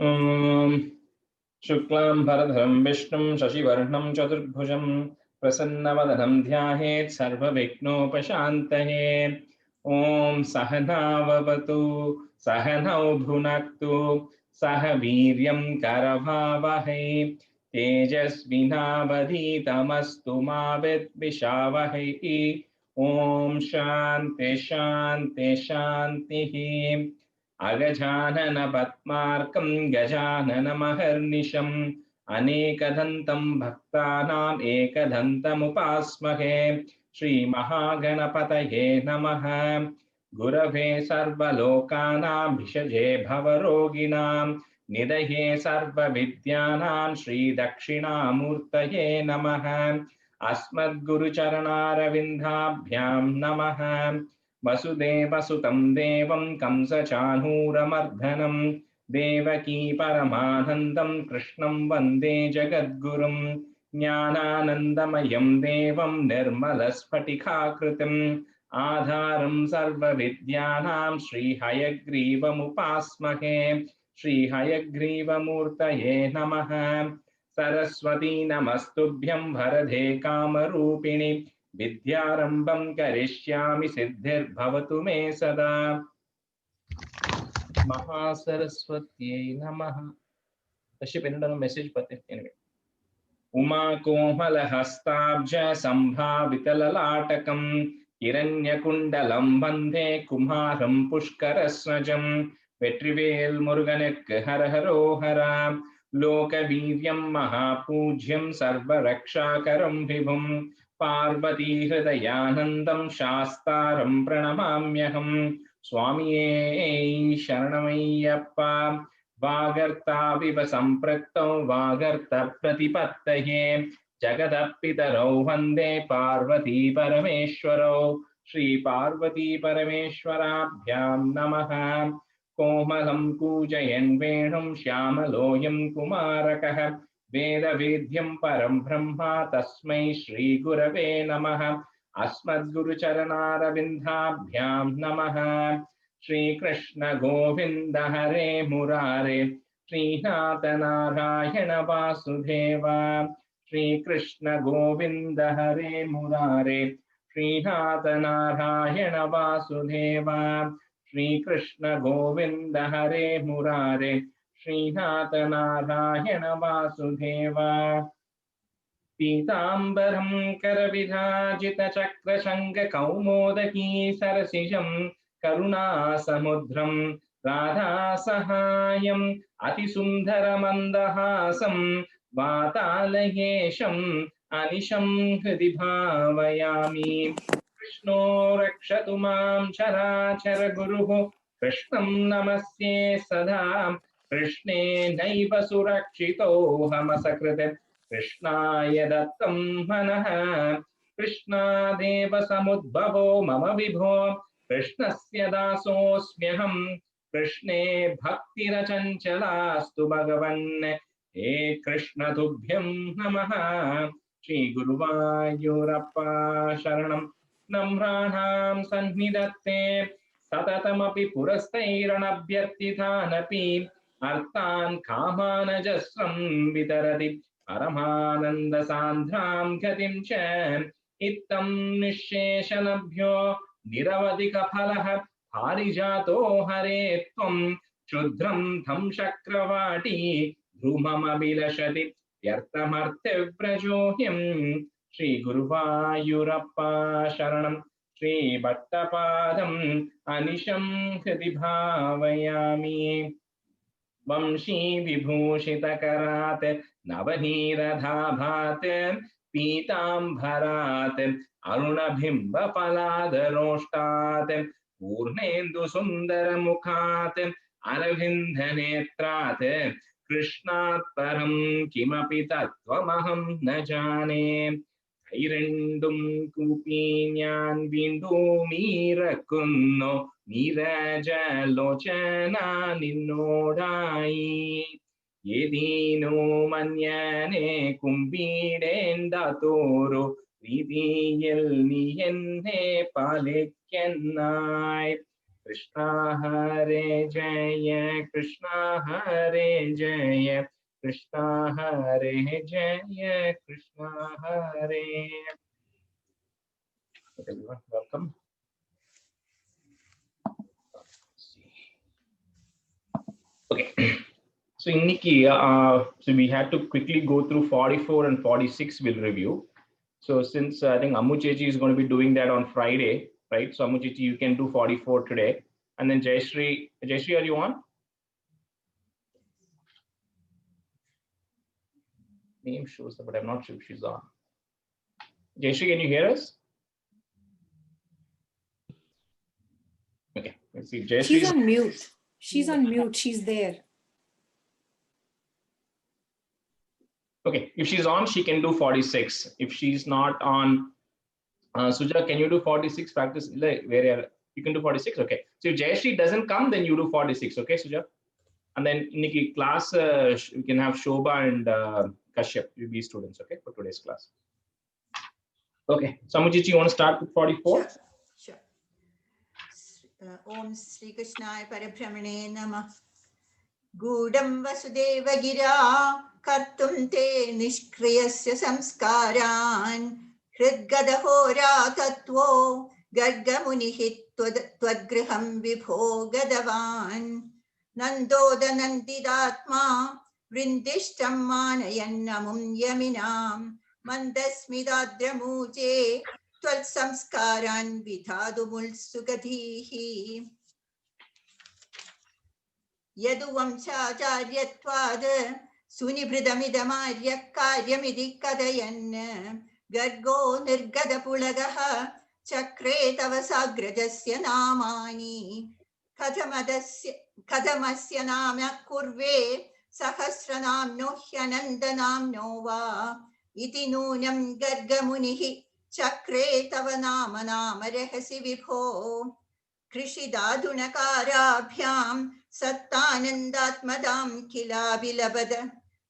ॐ शुक्लां भरधरं विष्णुं शशिवर्णं चतुर्भुजं प्रसन्नवदनं ध्यायेत् सर्वविघ्नोपशान्तये। ॐ सहनाववतु सहनौ भुनक्तु सह वीर्यं करवावहै तेजस्विनावधीतमस्तु मा विद्विषावहै। ॐ शान्ति शान्ति शान्तिः। अगजानन पद्मार्कं गजाननमहर्निशम् अनेकदन्तं भक्तानाम् एकदन्तमुपास्महे। श्रीमहागणपतये नमः। गुरवे सर्वलोकानां भिषजे भवरोगिणां निधये सर्वविद्यानां श्रीदक्षिणामूर्तये नमः। अस्मद्गुरुचरणारविन्दाभ्यां नमः। वसुदेवसुतं देवं कंसचाणूरमर्दनं देवकी परमानन्दं कृष्णं वन्दे जगद्गुरुं। ज्ञानानन्दमयं देवं निर्मलस्फटिकाकृतिम् आधारं सर्वविद्यानां श्रीहयग्रीवमुपास्महे। श्रीहयग्रीवमूर्तये नमः। सरस्वती नमस्तुभ्यं वरदे कामरूपिणि विद्यारंभं करिष्यामि सिद्धिर्भवतु मे सदा। महासरस्वत्यै नमः। कश्यप मेसेज पते anyway. उमा कोमलहस्ताब्ज संभावितललाटकं हिरण्यकुण्डलं वन्दे कुमारं पुष्करस्वजं। வெற்றிவேல் முருகனுக்கு ஹர ஹரோஹரா. லோகவீர்யம் மகாபூஜ்யம் சர்வரக்ஷாகரம் விபும் பார்வதி ஹிருதயானந்தம் சாஸ்தாரம் பிரணமாம்யகம். சுவாமியே சரணமையப்பா. वागर्ताविव सम्पृक्तौ वागर्त प्रतिपत्तये जगदपितरौ वन्दे पार्वती परमेश्वरौ। श्री पार्वती परमेश्वराभ्यां नमः। कोमलं कूजयन् वेणुं श्यामलोऽयं कुमारकः वेदवेद्यं परं ब्रह्म तस्मै श्रीगुरवे नमः। अस्मद्गुरुचरणारविन्दाभ्यां नमः। श्री कृष्ण गोविंद हरे मुरारे श्रीनाथ नारायण वासुदेव। श्री कृष्ण गोविंद हरे मुरारे श्रीनाथ नारायण वासुदेव। श्री कृष्ण गोविंद हरे मुरारे श्रीनाथ नारायण वासुदेव। पीताम्बरं करविराजितचक्रशङ्ख कौमोदकी सरसिजं करुणासमुद्रं राधासहायम् अतिसुन्दरमन्दहासं वातालयेशम् अनिशं हृदि भावयामि। कृष्णो रक्षतु मां चराचर गुरुः कृष्णं नमस्ये सदा। कृष्णे नैव सुरक्षितोऽहमसकृत् कृष्णाय दत्तं मनः। कृष्णादेव समुद्भवो मम विभो कृष्णस्य दासोऽस्म्यहं। कृष्णे भक्तिरचञ्चलास्तु भगवन् हे कृष्ण तुभ्यं नमः। श्री गुरुवायूरप्पा शरणं नम्राणां सन्निधत्ते सततमपि पुरस्तैरनभ्यर्थितानपि अर्थान् कामानजस्रं वितरति परमानंद सांद्रां गतिं च इत्थं निःशेषलभ्यो निरवधिक फलः पारिजातो हरे त्वं क्षुद्रं तं शक्रवाटी ध्रुममभिलषति व्यर्थमर्त्यव्रजोऽह्यं। श्री गुरुवायूरप्पा शरणं श्री भट्टपादम् अनिशं हृदि भावयामि। वंशी विभूषितकरात् नवनीरधाभात् पीताम्बरात् अरुणबिम्बफलादरोष्टात् पूर्णेन्दुसुन्दरमुखात् अरविन्दनेत्रात् कृष्णात् परं किमपि तत्त्वमहं न जाने। കൈരണ്ടും കൂപ്പി ഞാൻ വീണ്ടുമീറക്കുന്നു നീരജലോചന നിന്നോടായി. ഏതീനോ മഞ്ഞനെ കുമ്പിടേണ്ടാത്തോരു രീതിയിൽ നീ എന്നെ പാലിക്കുന്നായി. Krishna Hare Jaya, Krishna Hare Jaya, Krishna Hare Jaya, Krishna Hare. Okay, everyone, welcome. Okay. So Nikki, so we had to quickly go through 44 and 46 we'll review. So since I think Ammu Chechi is going to be doing that on Friday, right? So Ammu Chechi, you can do 44 today. And then Jayashree, are you on? Name shows up, but I'm not sure if she's on. Jayashree, can you hear us? Okay, let's see. Jayashree. She's on mute. She's on mute. She's there. Okay, if she's on, she can do 46. If she's not on, Suja, can you do 46? Practice where you can do 46. Okay. So if Jayashree doesn't come, then you do 46. Okay, Suja. And then Nikki, class, you can have Shobha and Kashyap, you be students, okay, for today's class. Okay, Samujit, you want to start with 44? Sure. Om Sri Krishnaya Parabramane Namah. Gudam Vasudeva Gira Kartum Te Nishkriyasya Samskaran Hridgadahora Tattvo Gargamunihit Twadgriham Vibho Gadavan Nandoda Nandidatma Vrindishtam Manayannamum Yaminam Mandasmidadramuje Twal Samskaran Vidhadumul Sugatihi Yaduvamshacharyatvad Sunibridamidamaryak karyamidi kadayan Gargo nirgadapulagaha Chakre tavasagrajasya namani Kadamasya nama kurve Sahasranamno hyanandanamno va Iti nunam gargamunihi Chakre tava nama nama rahasi vibho Krishidadhunakarabhyam Sattanandatmadam kilabilabada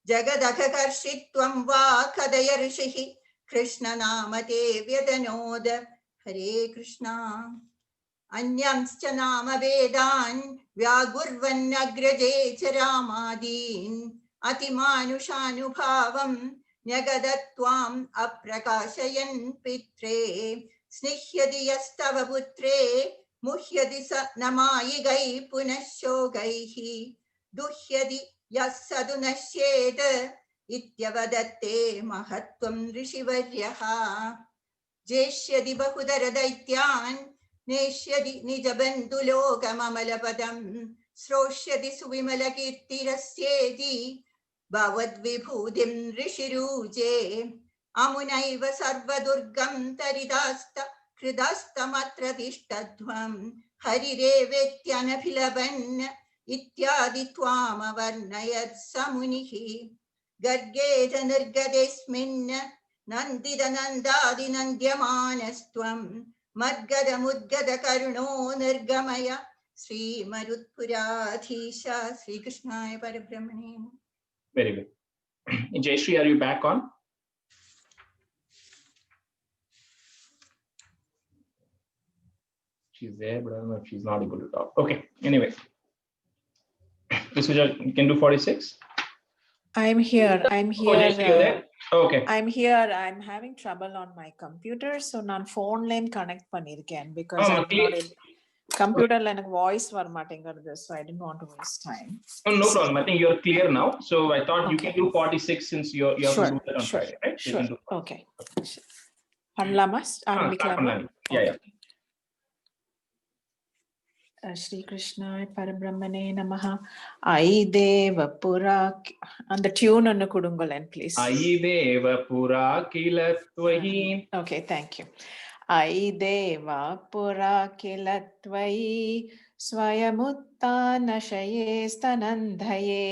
Jagadakakarshitvam va kadaya rishihi Krishna namate vyadanoda Hare Krishna Anyamscha nama vedan Vyagurvannagraje charamadin Atimanushanubhavam Nyagadatvam aprakashayan pitre Snihyadi yastava putre Muhyadi sa namayigai punashogaihi Duhyadi yasadunashyeda Ityavadatte mahatvam rishivaryaha Jeshyadi bahudara daityan Neshyadi nijabandulokamamalabadam Sroshyadi suvimalakirtirasyedi Bhavad vibhudim rishiruje Amunaiva sarvadurgam taridasta Kridastamatra Harirevetyanaphilavan Ityadi Twamavarnayat Samunihi Gargeta Nirgadesmin Nandida Nandadi Nandyamanastvam Madgada Mudgada Karuno Nirgamaya Sri Marutpuradhisha Sri Krishnaya Parabramane. Very good. Jayashree, are you back on? She's there, but I don't know if she's not able to talk. Okay, anyway. Suja, you can do 46? I'm here. Oh, Jayashree, you're there? Okay. I'm here. I'm having trouble on my computer. So நான் phoneல connect பண்ணிருக்கேன் because I'm not able. Computerல எனக்கு voice வர மாட்டேங்குது, so I didn't want to waste time. Oh, no problem. I think you're clear now. So I thought you can do 46 since you have to do that on Friday, right? So Sure. Okay. பண்ணலாமா? ஆரம்பிக்கலாமா? Yeah. Shri Krishna Parabrahmane Namaha. Aideva Pura. And the tune on the Kudungolan, please. Aideva Pura Kilatvahi. Okay, thank you. Aideva Pura Kilatvahi. Swayamuttanashaye stanandhaye.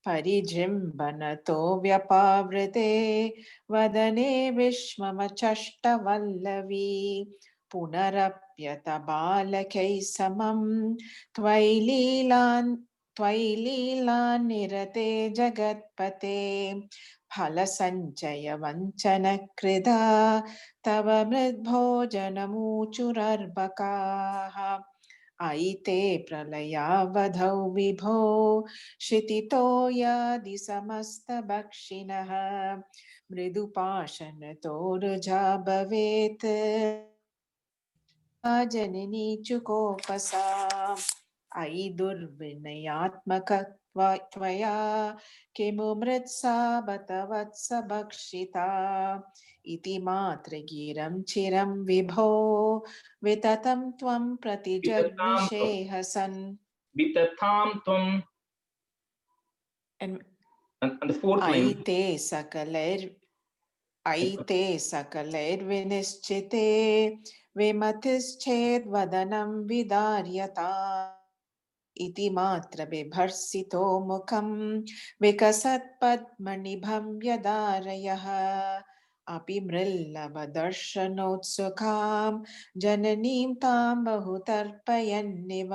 Parijimbanato vyapavrite. Vadane vishmamachashtavallavi. Punarapyata balakai samam Tvaileelan nirate jagatpate Phalasanchaya vanchana krida Tava mridbhojanamuchurarbakaha अयिते प्रलयावधौ विभो क्षितितो यादि समस्तभक्षिणः मृदुपाषणतोरुजा भवेत् जननी चुकोपसा अयि दुर्विनयात्मक त्वया किमु मृत्सा बत वत्स भक्षिता इति मातृगीरं चिरं विभो विततं त्वं प्रतिजग्विषेहसन् Vitatham tvam. And the fourth line. ऐते सकलैर्विनिश्चिते विमतिश्चेद्वदनं विदार्यता इति मात्र बिभर्सितो मुखं विकसत्पद्मनिभं व्यदारयः अपि मृल्लवदर्शनोत्सुकां जननीं तां बहुतर्पयन्निव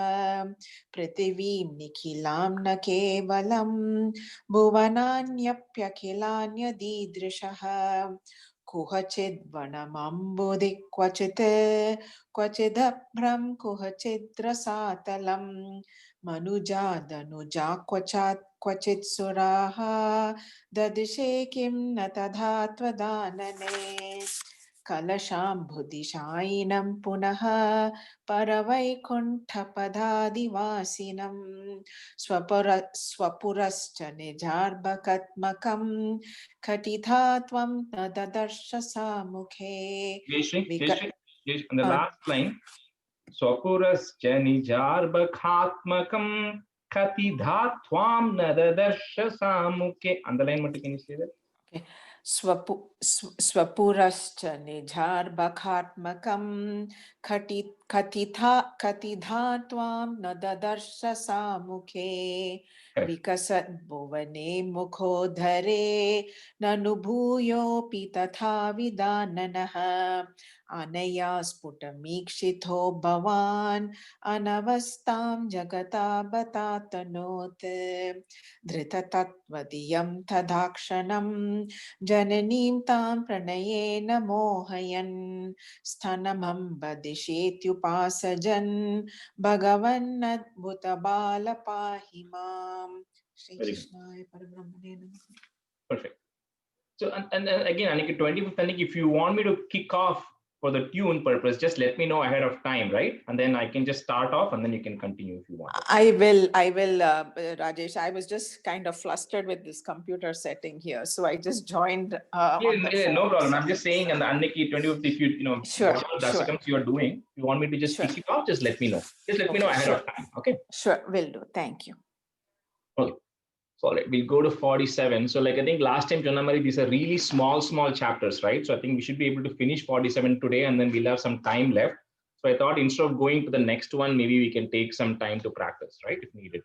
पृथिवीं निखिलां न केवलं भुवनान्यप्यखिलान्यदीदृशः कुहचिद्वनमम्बुधि क्वचिदभ्रं कुहचिद्रसातलं मनुजादनुजा क्वचित् सुराः ददिशे किं न तथा त्वदानने कलशाम्बुदिशायिनं पुनः परवैकुण्ठपदादिवासिनं स्वपुरश्च निजार्भकत्मकं कटिथा त्वं न ददर्श सामुखे On the last line, Swapurascha nijarbakhatmakam katidha tvam nadadarsha samuke. Underline what can you say that? Okay. स्वपुरश्च निजार्भकात्मकं कतिधा त्वां न ददर्श सामुखे विकसद्भुवने मुखोदरे ननु भूयोऽपि तथा विदाननः अनया स्फुटमीक्षितो भवान् अनवस्थां जगता बतातनोत् धृततत्त्वदियं तदाक्षणं जननीं तां प्रणयेन मोहयन् स्तनमम्बदिशेत्युपासजन् भगवन्नद्भुतबाल पाहि माम्. Shri Krishnaya Parabrahmane Namaः. Perfect. So and again, Anika, 25th, Anika, if you want me to kick off for the tune purpose, just let me know ahead of time, right? And then I can just start off and then you can continue if you want. I will, Rajesh. I was just kind of flustered with this computer setting here. So I just joined on the phone. No problem. I'm just saying, and the Anniki 25th, if you sure, Dasikams you are doing, if you want me to just kick it off, just let me know. Just let me know ahead of time. Okay? Sure, will do. Thank you. Okay. So all right, we'll go to 47. So like I think last time, Janamari, these are really small chapters, right? So I think we should be able to finish 47 today and then we'll have some time left. So I thought instead of going to the next one, maybe we can take some time to practice, right? If needed.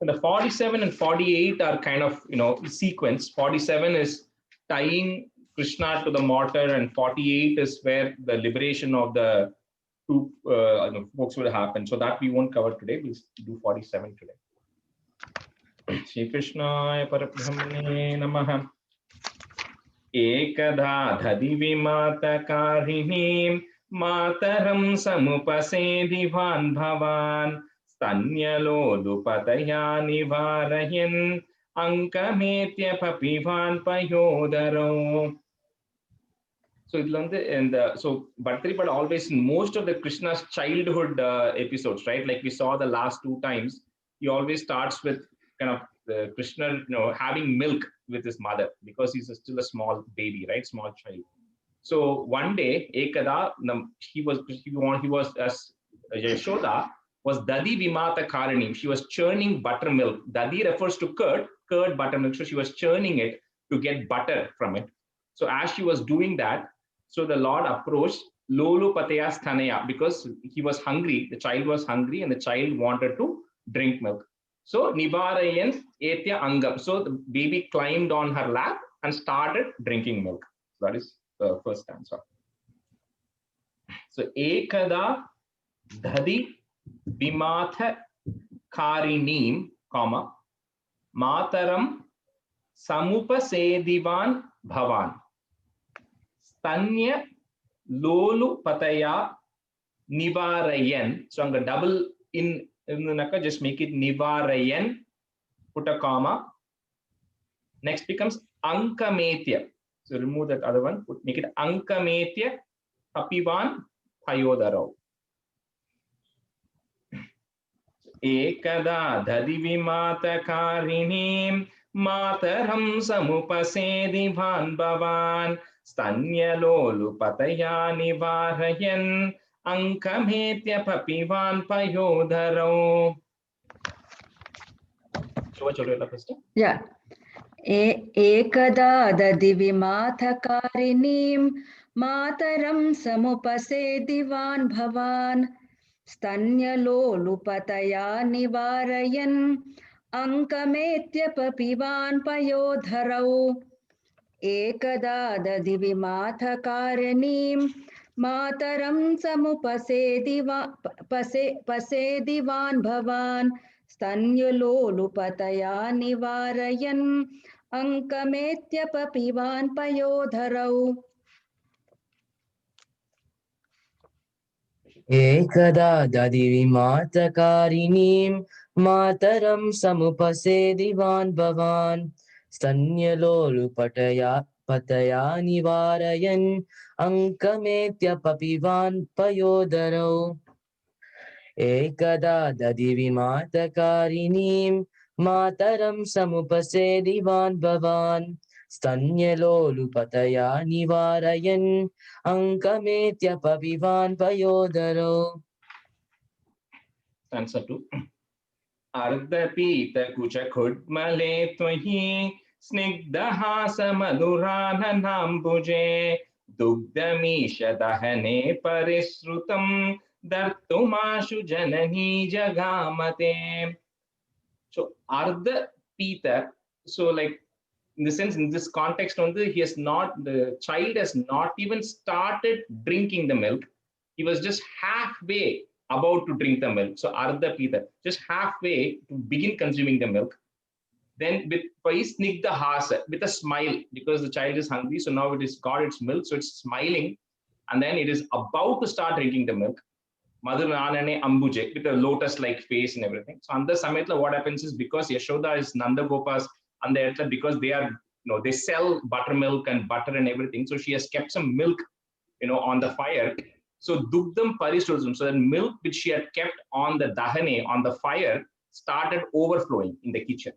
And the 47 and 48 are kind of, sequence. 47 is tying Krishna to the mortar and 48 is where the liberation of the two folks will happen. So that we won't cover today. We'll do 47 today. Shri Krishnaya Parabrahmane Namaha. Ekada dhadi vimata karinim mataram samupasedivan bhavan stanyalodupataya nivarayan ankametya papivan payodaro. So so Bhartripad always in most of the Krishna's childhood episodes, right? Like we saw the last two times, he always starts with kind of Krishna, having milk with his mother because he's still a small baby, right? Small child. So one day, Ekada, he was as Yashoda was Dadi Vimata Karanim. She was churning buttermilk. Dadi refers to curd buttermilk. So she was churning it to get butter from it. So as she was doing that, so the Lord approached Lolu Pataya Sthanaya because he was hungry. The child was hungry and the child wanted to drink milk. So Nivarayan Etya Angam. So the baby climbed on her lap and started drinking milk. So that is the first stanza. So Ekada Dhadi Vimatha Karinim, Mataram Samupasedivan Bhavan Stanya Lolu Pataya Nivarayan. So anga double in naka, just make it Nivarayan, put a comma. Next becomes Ankametya. So remove that other one, make it Ankametya Papivan Payodarau. Ekada Dadivimatakariniim Mataram Samupasedhivan Bhavan Stanyalolupataya Nivarayan Ankametya Papivan Payodarau. Yeah. Ekada Dadivimatakariniim Mataram Samupasedhivan Bhavan Stanyalolupataya Nivarayan Ankametya Papivan Payodharau. Ekada Dadivimatakariniim Mataram Samupasedhivan Bhavan Stanyalolupataya Nivarayan Ankametya Papivan Payodharau. Ekada Dadivimatakariniim Mataram Samupasedhivan Bhavan Stanyalolupataya Nivarayan Ankametya Papivan Payodarau. Ekada Dadivimatakariniim Mataram Samupasedhivan Bhavan Stanyalolupataya Nivarayan Ankametya Papivan Payodarau. Answer 2. Ardapita Kucha Khudmale Twahi Snigdhasa Madhurananambuje Dugdamisha Dahane Parisrutam Dartumashu Janani Jagamate. So Ardha Pita, so like in the sense, in this context, the child has not even started drinking the milk. He was just halfway about to drink the milk. So Ardha Pita, just halfway to begin consuming the milk. Then with Snigdha Hasa, with a smile, because the child is hungry, so now it has got its milk, so it's smiling, and then it is about to start drinking the milk. Madhuranane Ambuje, with a lotus-like face and everything. So on the Samitla, what happens is, because Yashoda is Nanda Gopa's, and because they are, they sell buttermilk and butter and everything. So she has kept some milk, on the fire. So Dugdam Parishrusam, so the milk which she had kept on the Dahane, on the fire, started overflowing in the kitchen.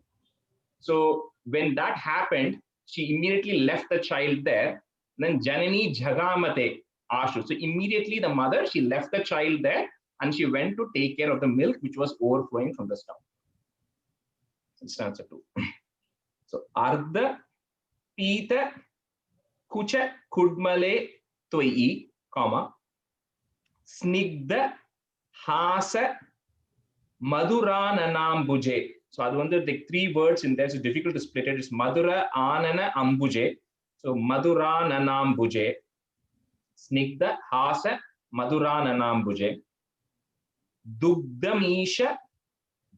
So when that happened, she immediately left the child there. Then Janani Jagamate Ashu. So immediately the mother, she left the child there and she went to take care of the milk which was overflowing from the stove. It's answer 2. So Ardha Pita Kucha Kudmale Twai, comma, Snigdha Hasa Madhurananambuje. So that's one of the 3 words in there, so difficult to split it. It's Madhura Anana Ambuje. So Madhurananambuje. Snigdha Hasa Madhurananambuje. Dugdamisha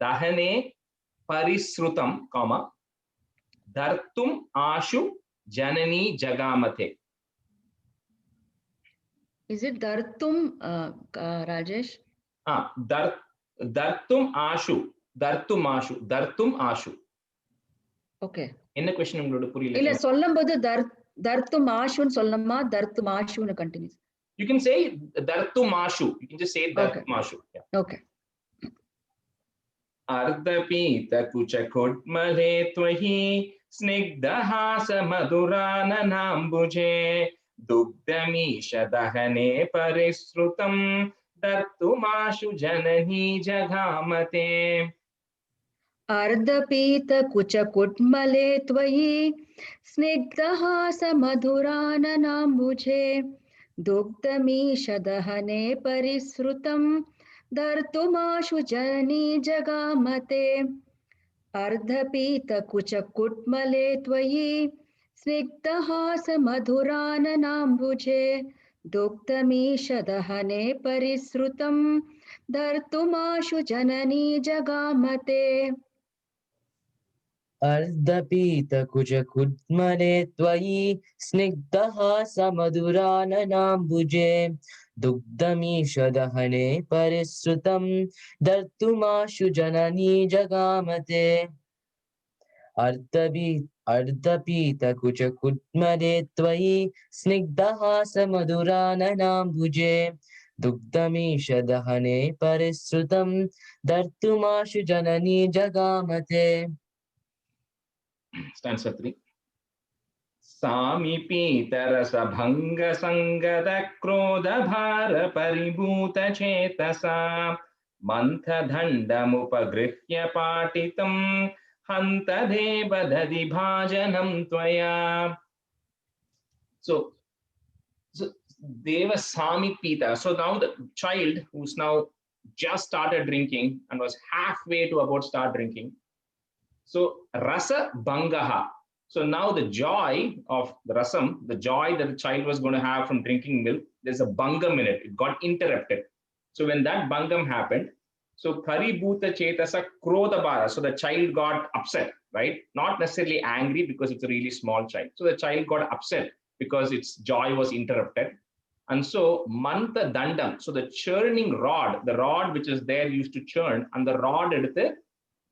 Dahane Parisrutam, comma, Dartum Ashu Janani Jagamate. Is it Dartum, Rajesh? Dartum Ashu. Dartum Ashu. Okay. Enna question ungalோட புரியல. இல்ல சொல்லும்போது Dartum Ashu சொல்லணுமா Dartum Ashu continues. You can say Dartum Ashu. You can just say Dartum Ashu. Yeah. Okay. Ardha Pita Kucha Kudmale Twahi Snigdha Hasa Madhurananambuje Dugdamisha Dahane Parisrutam Dartumashu Janani Jagamate. Ardha Pita Kucha Kudmale Twahi Snigdha Hasa Madhurananambuje Dugdamisha Dahane Parisrutam Dartumashu Janani Jagamate. Ardha Pita Kucha Kudmale Twahi Snigdha Hasa Madhurananambuje Dugdamisha Dahane Parisrutam Dartumashu Janani Jagamate. अर्धपीतकुचकुड्मने त्वयि स्निग्धः समधुराननाम्बुजे दुग्धमीषदहने परिसृतं दर्तुमाशु जननी जगामते अर्धपीतकुचकुड्मने त्वयि स्निग्धः समधुराननाम्बुजे दुग्धमीषदहने परिसृतं दर्तुमाशु जननी जगामते. Stanza 3. सामीपीतरसभङ्गसङ्गतक्रोधभारपरिभूतचेतसा मन्थदण्डमुपगृह्य पाटितं हन्तदेव दधिभाजनं त्वया. So Deva Samipita. So now the child who's now just started drinking and was halfway to about start drinking. So Rasa Bangaha. So now the joy of the rasam, the joy that the child was going to have from drinking milk, there's a bangam in it. It got interrupted. So when that bangam happened, so Paribhuta Chetasa Krodabara. So the child got upset, right? Not necessarily angry because it's a really small child. So the child got upset because its joy was interrupted. And so Mantha Dandam. So the churning rod, the rod which is there used to churn, and the rod eduthu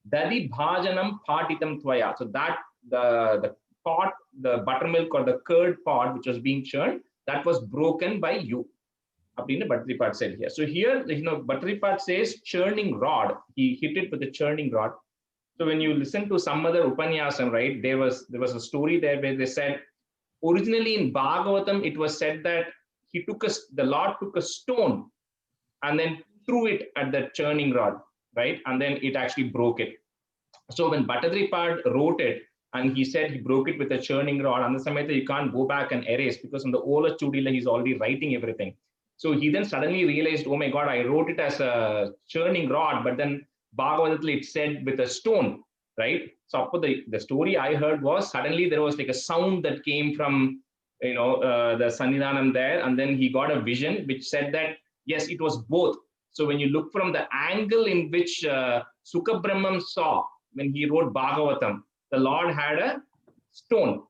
Dadi Bhajanam Patitam Tvaya. So that the pot, the buttermilk or the curd pot which was being churned, that was broken by you. Bhattaripad said here. So here, Bhattaripad says churning rod. He hit it with a churning rod. So when you listen to some other Upanyasam, right, there was a story there where they said, originally in Bhagavatam, it was said that the Lord took a stone and then threw it at the churning rod, right? And then it actually broke it. So when Bhattaripad wrote it, and he said he broke it with a churning rod, and the Samayata you can't go back and erase because on the Ola Chudila he's already writing everything. So he then suddenly realized, oh my God, I wrote it as a churning rod, but then Bhagavatam it said with a stone, right? So the story I heard was suddenly there was like a sound that came from the Sannidhanam there, and then he got a vision which said that yes, it was both. So when you look from the angle in which Sukabrahmam saw when he wrote Bhagavatam, the Lord had a stone,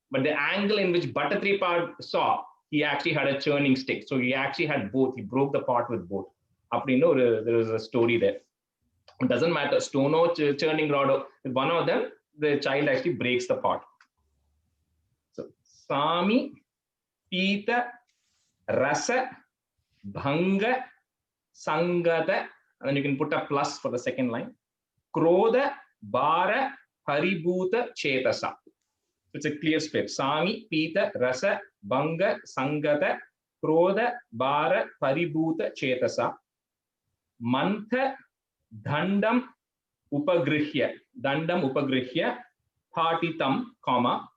but the angle in which Bhattaripad saw, he actually had a churning stick. So he actually had both. He broke the pot with both. There was a story there. It doesn't matter, stone or churning rod, with one of them, the child actually breaks the pot. So Sami, Pita, Rasa, Bhanga, Sangata, and then you can put a plus for the second line. Krodha, Bara, Paribhuta, Chetasa. It's a clear split. Sami, Pita, Rasa, Bhanga, Sangata, Krodha, Bara, Paribhuta, Chetasa. Mantha, Dandam, Upagrihya. Dandam, Upagrihya, Patitam, comma,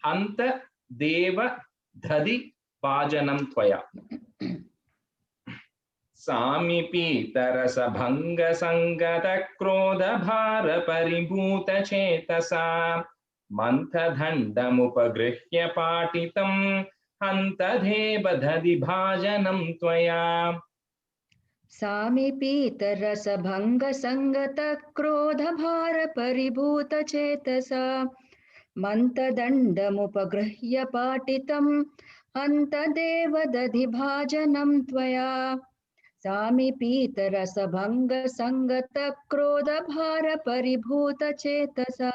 Hanta, Deva, Dhadi, Pajanam, Tvaya. Samipi tarasa bhanga sangata krodha bhara paribhuta chetasa mantha dhandam upagrihya patitam hanta deva dhadi bhajanam tvaya. सामीपीतरस भंग संगत क्रोध भार परिभूत चेतसा मंत दंडमुपगृह्य पाटितं हंत देव दधि भाजनं त्वया. सामीपीतरस भंग संगत क्रोध भार परिभूत चेतसा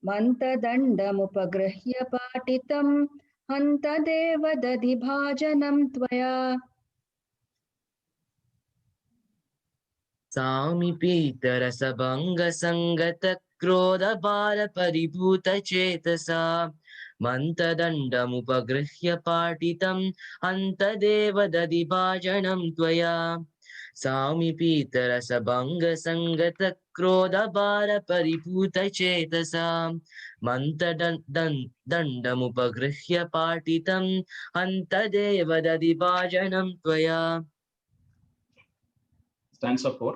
मंत दंडमुपगृह्य पाटितं हंत देव दधि भाजनं त्वया. सामीपीतरसभङ्गसङ्गतक्रोधभारपरिभूतचेतसा मन्तदण्डमुपगृह्य पाटितं हन्तदेव दधिभाजनं त्वया. सामीपीतरसभङ्गसङ्गतक्रोधभारपरिभूतचेतसा मन्तदण्डमुपगृह्य पाटितं हन्तदेव दधिभाजनं त्वया. Stanza 4.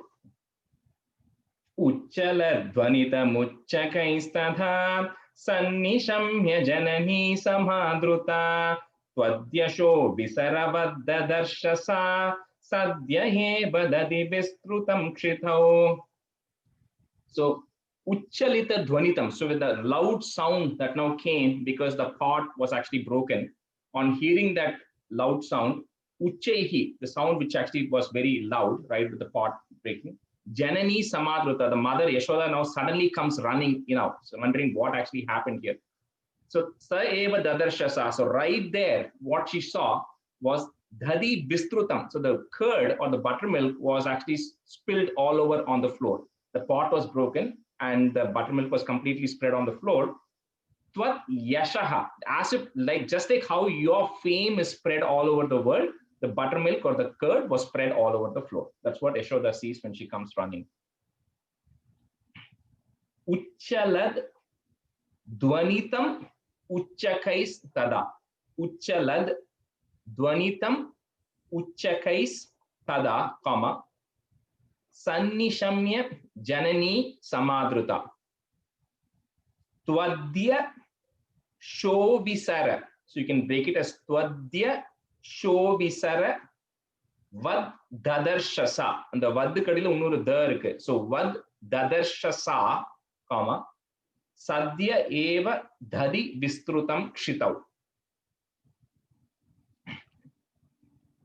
Uchchala dvanita muccakaistadha sannishamya janani samadruta tvadyasho visaravadda darshasa sadyahe badadi vistrutam kshithau. So Uchalita Dhvanitam. So with the loud sound that now came because the pot was actually broken, on hearing that loud sound, Uchaihi, the sound which actually was very loud, right, with the pot breaking, Janani Samadruta, the mother Yashoda now suddenly comes running, so wondering what actually happened here. So Sa Eva Dadarshasa, so right there, what she saw was Dhadi Bistrutam. So the curd or the buttermilk was actually spilled all over on the floor. The pot was broken and the buttermilk was completely spread on the floor. Tvat Yashaha, as if just like how your fame is spread all over the world, the buttermilk or the curd was spread all over the floor. That's what Yashoda sees when she comes running. Uchalad Dwanitam Uchakais Tada. Uchalad Dwanitam Uchakais Tada, comma, Sannishamya Janani Samadruta. Twadya Shovisara. So you can break it as Twadya Shovisara Vad Dadarshasa. And the Vad kadila unnuru da irukku. So Vad Dadarshasa, comma, Sadhya eva dhadi vistrutam kshitau.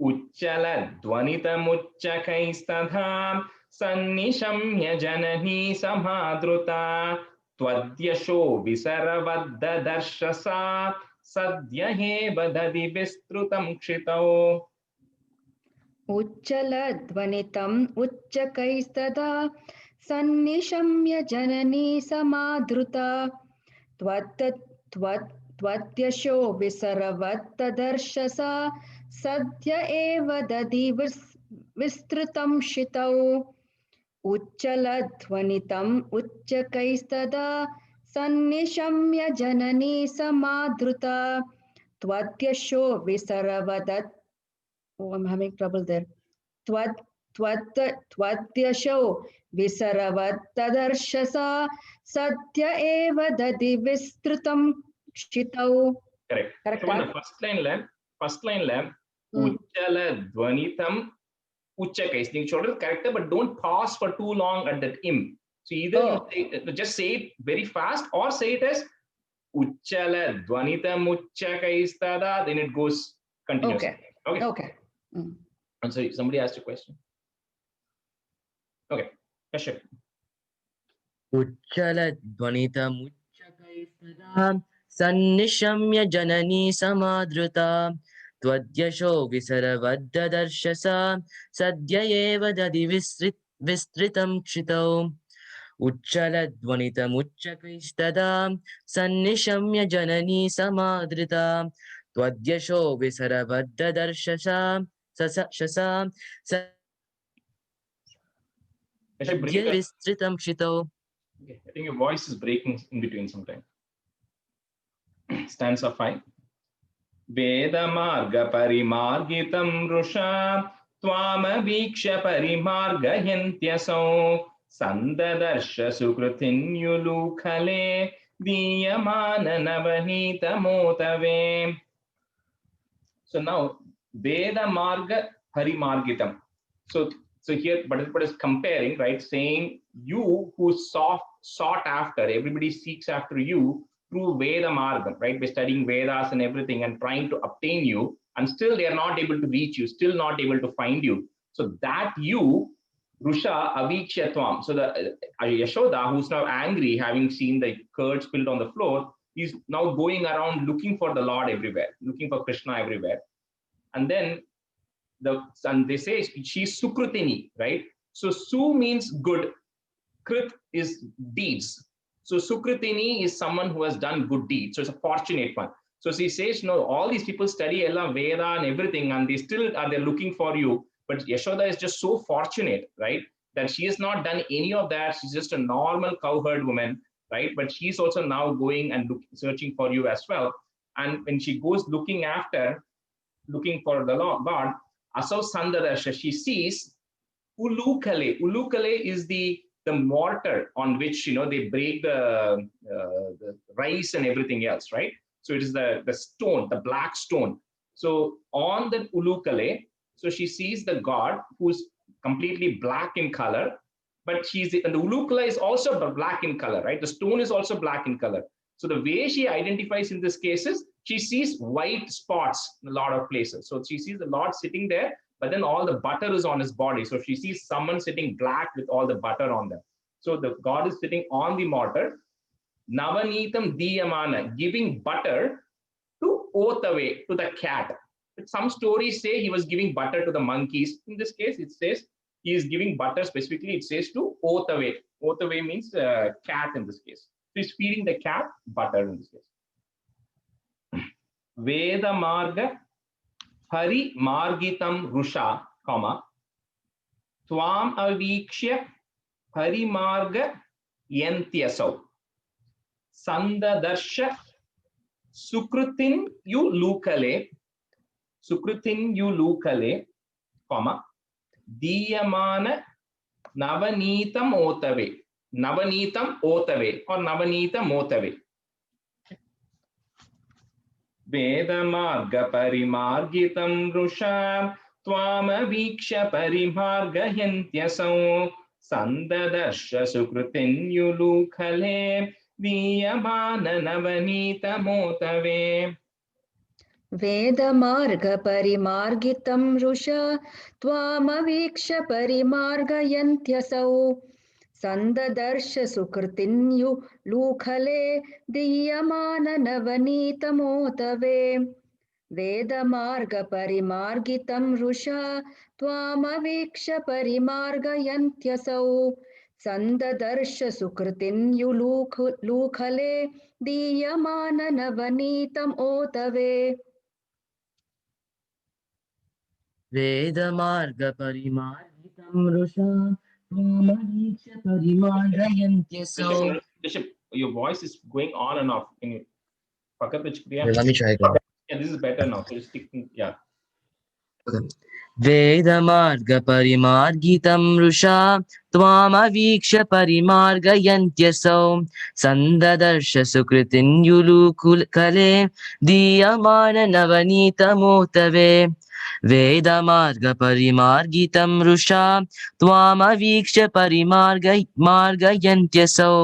Uchala dvanitam uchakaistadham sannishamya janani samadruta tvadyasho visaravad darshasa sadhya eva dhadi vistrutam kshitau. Uchala dvanitam uchakaistada Sannishamya janani samadruta tvatyasho visaravattadarshasa sadhya eva dadi vistrutam shitau. Uchchaladhvanitam uchchakaistada sannishamya janani samadruta tvatyasho visaravadat. Oh, I'm having trouble there. Tvatyasho visaravattadarshasa sadhya eva dadi vistrutam kshitau. Correct. Correct. So in the first line, Uchala Dvanitam Uchakais. You should correct, but don't pause for too long at that im. So either you just say it very fast or say it as Uchala Dvanitam Uchakais Tada, then it goes continuously. Okay. And so somebody asked a question. Okay. Kashyap. Uchala Dvanita Muchakaistada Sannishamya Janani Samadruta Tvadyasho Visaravadarshasa Sadhya eva dadi vistritam kshitau. Uchala Dvanita Muchakaistada Sannishamya Janani Samadruta Tvadyasho Visaravadarshasa Shasa Vistritam Kshitau. Okay, I think your voice is breaking in between sometimes. Stanza 5. Veda marga parimargitam rusha twama viksha parimarga hentyasau sandadarsha sukrutin yulukhale diyamana navahita motave. So now Veda marga parimargitam. So here Bhattacharya is comparing, right, saying you who sought after, everybody seeks after you through Veda Margam, right, by studying Vedas and everything and trying to obtain you, and still they are not able to reach you, still not able to find you. So that you, Rusha Avikshyatvam, so the Yashoda, who's now angry, having seen the curd spilled on the floor, is now going around looking for the Lord everywhere, looking for Krishna everywhere. And then they say she's Sukrutini, right? So Su means good, Krit is deeds. So Sukrutini is someone who has done good deeds. So it's a fortunate one. So she says, no, all these people study Ella Veda and everything, and they still are there looking for you. But Yashoda is just so fortunate, right, that she has not done any of that. She's just a normal cowherd woman, right? But she's also now going and searching for you as well. And when she goes looking for the Lord, Asau Sandadarsha, she sees Ulukale. Ulukale is the mortar on which they break the rice and everything else, right? So it is the stone, the black stone. So on the Ulukale, so she sees the god who's completely black in color, but and the ulukala is also black in color, right? The stone is also black in color. So the way she identifies in this case is she sees white spots in a lot of places. So she sees the Lord sitting there, but then all the butter is on his body. So she sees someone sitting black with all the butter on them. So the God is sitting on the mortar. Navanitam diyamana, giving butter to Othave, to the cat. But some stories say he was giving butter to the monkeys. In this case, it says he is giving butter specifically, it says to Othave. Othave means cat in this case. So he's feeding the cat butter in this case. Veda marga hari margitam rusha, comma, tvam avikshya hari marga yantyasau, sandadarsha sukrutin yu lukale, comma, diyamana navanitam otave or navanitam otave. Vedamarga parimargitam rusha tvamaviksha parimargayantyasau sandadarsha sukrutin yu lukale diyamana navanitam otave. वेदमार्ग परिमार्गितं Rusha त्वामवीक्ष परिमार्गयन्त्यसौ सन्ददर्श सुकृतिन्यु लूखले दीयमान नवनीतमोतवे वेदमार्ग परिमार्गितं Rusha त्वामवीक्ष परिमार्गयन्त्यसौ सन्ददर्श सुकृतिन्यु लूखले दीयमान नवनीतम् ओतवे वेदमार्ग परिमार्गितं Rusha त्वमवीक्ष परिमार्गयन्त्यसौ. Bishop, your voice is going on and off. Can you Let me try again. Yeah, this is better now. So just yeah. Okay. वेदमार्ग परिमार्गितं Rusha त्वामवीक्ष परिमार्गयन्त्यसौ सन्ददर्श सुकृतिन्युलुकले दीयमान नवनीतमोतवे वेदमार्ग परिमार्गितं Rusha त्वामवीक्ष परिमार्गयन्त्यसौ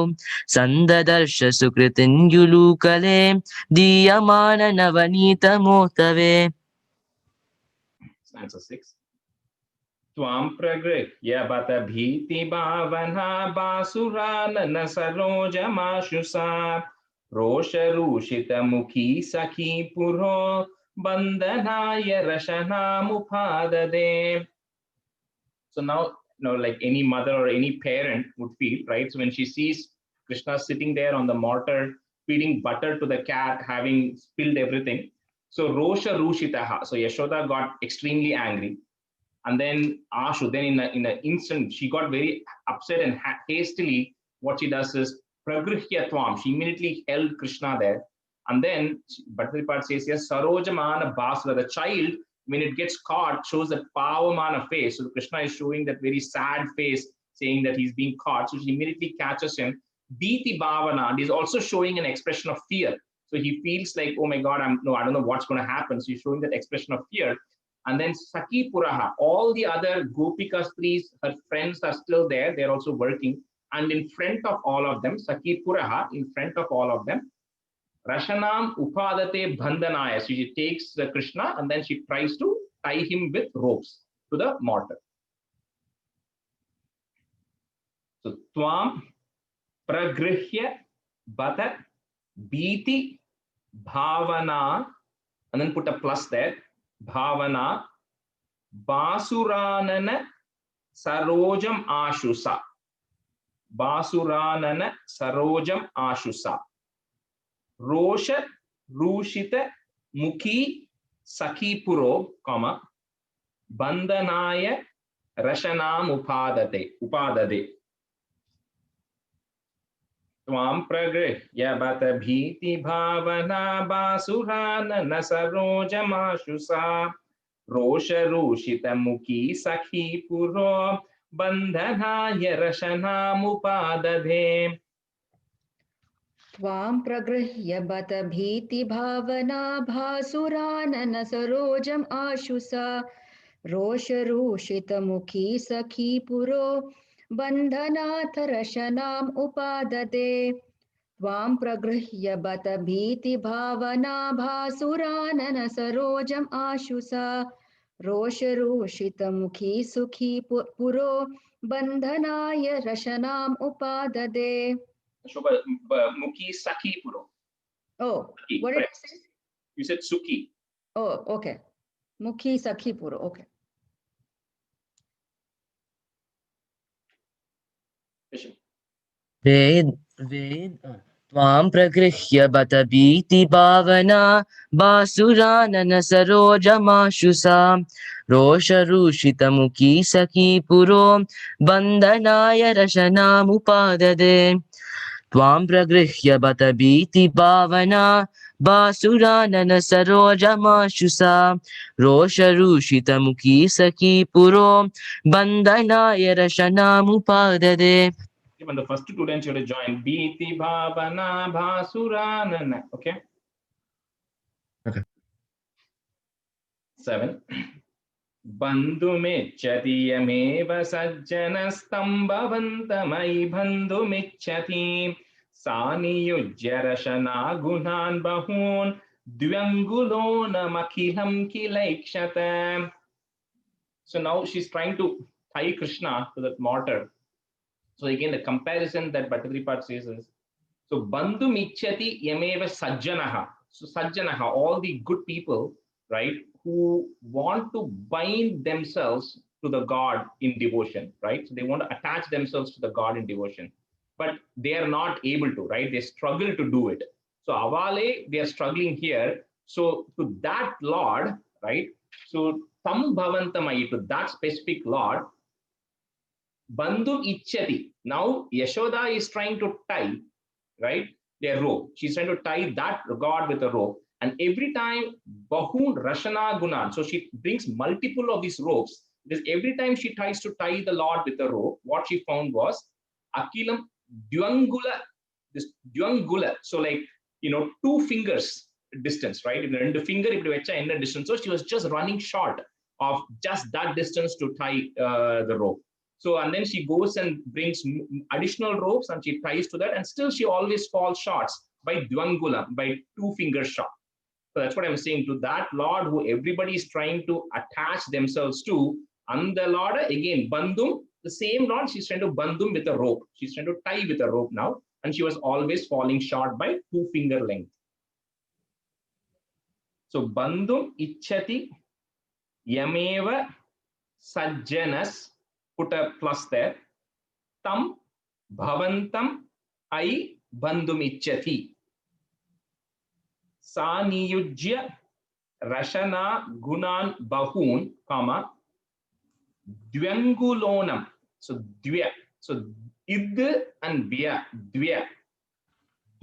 सन्ददर्श सुकृतिन्युलुकले दीयमान नवनीतमोतवे. Stanza 6. Tvam pragrihya bata bhiti bhavana basurana saroja mashusa rosha rushita mukhi sakhi puro bandhanaya rashanam-upadade. So now, like any mother or any parent would feel, right? So when she sees Krishna sitting there on the mortar, feeding butter to the cat, having spilled everything. So Rosha Rushitaha. So Yashoda got extremely angry. And then Ashu, then in an instant, she got very upset and hastily, what she does is Pragrihya Tvam. She immediately held Krishna there. And then Bhattacharya says, yes, Sarojamana Basura, the child, when it gets caught, shows a Pavamana face. So Krishna is showing that very sad face, saying that he's being caught. So she immediately catches him. Bhiti Bhavana, and he's also showing an expression of fear. So he feels like, oh my God, I don't know what's going to happen. So he's showing that expression of fear. And then Sakhi Puraha, all the other Gopika Stris, her friends are still there. They're also working. And in front of all of them, Sakhi Puraha, in front of all of them, Rashanam Upadate Bandhanaya. So she takes the Krishna and then she tries to tie him with ropes to the mortar. So Tvam Pragrihya Bata Bhiti Bhavana, and then put a plus there, Bhavana Basuranana Sarojam Ashusa. Basuranana Sarojam Ashusa. Rosha Rushita Mukhi Sakhi Puro, comma, Bandhanaya Rashanam Upadade. Tvam pragrihya bata bhiti bhavana basurana nasarojamashusa rosha rushita mukhi sakhi puro bandhanaya rashanam-upadade. त्वां प्रगृह्य बत भीतिभावना भासुरानन सरोजम् आशुसा रोषरूषितमुखी सखी पुरो बन्धनाथ रशनाम् उपादते त्वां प्रगृह्य बत भीतिभावना भासुरानन सरोजम् आशुसा रोषरूषितमुखी सुखी पुरो बन्धनाय रशनाम् उपाददे. Shobha, Mukhi Sakhi Puro. Oh, what did I say? You said Sukhi. Oh, okay. Mukhi Sakhi Puro. Okay. वेद त्वां प्रगृह्य बत भीतिभावना भासुरानन सरोजमाशुसा रोषरूषितमुखी सखी पुरो बन्धनाय रशनामुपाददे त्वां प्रगृह्य बत भीतिभावना भासुरानन सरोजमाशुसा रोषरूषितमुखी सखी पुरो बन्धनाय रशनामुपाददे. Even the first two lines you have to join. Bhiti Bhavana Bhasuranana. Okay. Okay. 7. Bandhumicchati yameva sajjanastam bhavantamai bandhumicchati saniyujya rashana gunan bahun dvyangulona makhilam kilaikshata. So now she's trying to tie Krishna to that mortar. So again, the comparison that Bhattacharya says is, so bandhu michati yameva sajjanaha. So sajjanaha, all the good people, right, who want to bind themselves to the God in devotion, right? So they want to attach themselves to the God in devotion, but they are not able to, right? They struggle to do it. So avale, they are struggling here. So to that Lord, right? So tam bhavantamai, to that specific Lord, Bandhu Ichchati. Now Yashoda is trying to tie, right, their rope. She's trying to tie that god with a rope. And every time Bahun Rashana Gunan, so she brings multiple of these ropes. Because every time she tries to tie the Lord with a rope, what she found was Akilam Dvangula, this Dvangula. So like, 2 fingers distance, right? In the finger, in the distance. So she was just running short of just that distance to tie the rope. So, and then she goes and brings additional ropes and she ties to that, and still she always falls short by Dvangula, by 2 fingers short. So that's what I'm saying, to that Lord who everybody is trying to attach themselves to, and the Lord again, Bandhum, the same Lord, she's trying to Bandhum with a rope. She's trying to tie with a rope now, and she was always falling short by 2 finger length. So, Bandhum Ichchati Yameva Sajjanas, put a plus there, tam bhavantam ai bandhumichati sa niyujya rashana gunan bahun comma dvyangulonam. So dvya, so id and vya, dvya,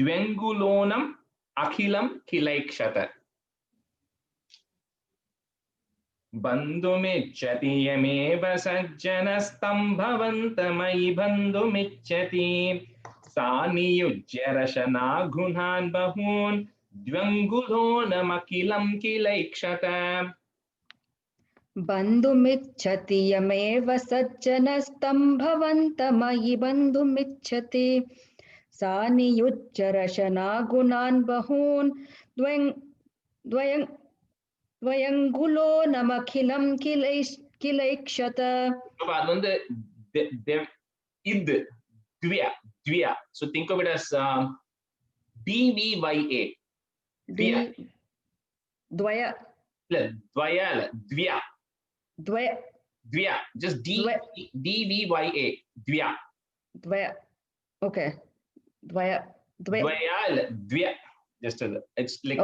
dvyangulonam akhilam kilaikshata. Bandhumichchati yameva sajjanastam bhavantamai bandhumichchati sa niyujya rashana gunan bahun dvyangulonam akilam kilaikshata. Bandhumichchati yameva sajjanastam bhavantamai bandhumichchati sa niyujya rashana gunan bahun Dvayangulo namakhilam kilaikshata. So அது வந்து id dvya, dvya. So think of it as dvya. Dvaya. Dvaya, dvya. Dvaya. Dvya, just dvya, dvya. Dvaya. Okay. Dvaya. Dvya. Just it's like,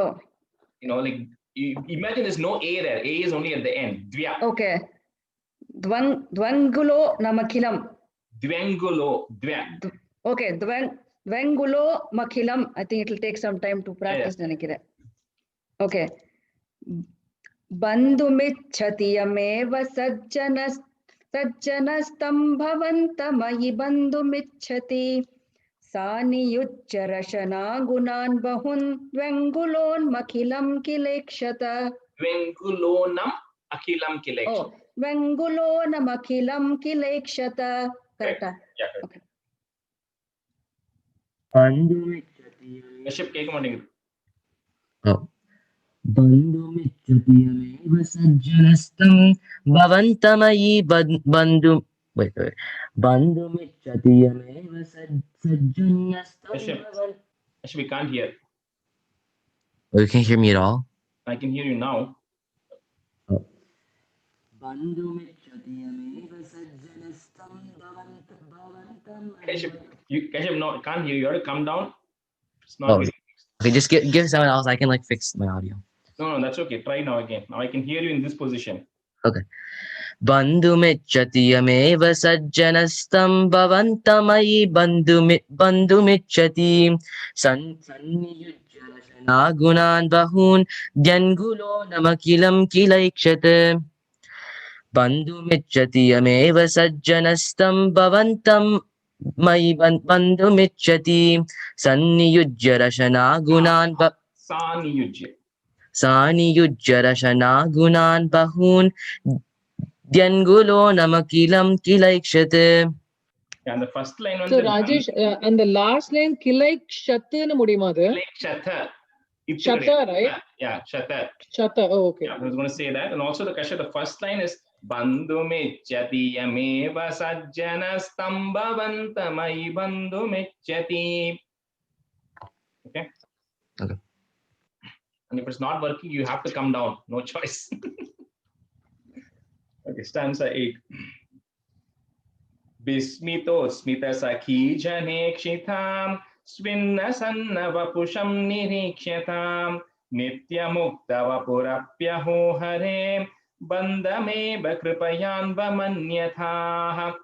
like, imagine there's no A there. A is only at the end. Dvya. Okay. Dvangulo namakhilam. Dvangulo. Dvya. Okay. Dvangulo makhilam. I think it will take some time to practice. Yeah. Okay. Bandhumichchati yameva sajjanastam bhavantamai bandhumichchati sa niyujya rashana gunan bahun dvangulon makhilam kilekshata. Dvangulonam akilam kilekshata. Oh, dvangulonam akilam kilekshata. correct. Yeah, correct. Okay. Kashyap கேட்க மாட்டேங்குது. Oh. बन्धुमिच्छतियमेव सज्जनस्तं भवन्तमयि बन्धु wait बन्धुमिच्छतियमेव सज्जन्यस्तं Kashyap, we can't hear. Oh, you can't hear me at all? I can hear you now. Oh. बन्धुमिच्छतियमेव सज्जनस्तं Kashyap, no, I can't hear you. You have to come down. It's not Oh, getting. okay, just give someone else. I can like fix my audio. No, that's okay. Try now again. Now I can hear you in this position. Okay. बन्धुमिच्छतियमेव सज्जनस्तं भवन्तमयि बन्धुमिच्छति सन्नियुज्यलशनागुणान् बहून् द्यन्गुलो नमखिलं किलैक्षते बन्धुमिच्छतियमेव सज्जनस्तं भवन्तं मयि बन्धुमिच्छति सन्नियुज्य रशनागुणान् सानियुज्य रशनागुणान् बहून् द्यन्गुलो नमखिलं किलैक्षते. And the first line So Rajesh, and the last line kilaikshate na mudiyuma adu? Shata. Shata, right? Yeah, shata. Shata. Oh, okay. Yeah, I was going to say that. And also the Kashyap, the first line is bandhumichyati yameva sajjanastam bhavantamai bandhumichyati. Okay. Okay. And if it's not working, you have to come down. No choice. Okay, stanza 8. Bismito smita sakhi janekshitham svinna sanna vapusham nirikshyatam nitya mukta vapurapyaho hare bandhameva kripayan vamanyatha.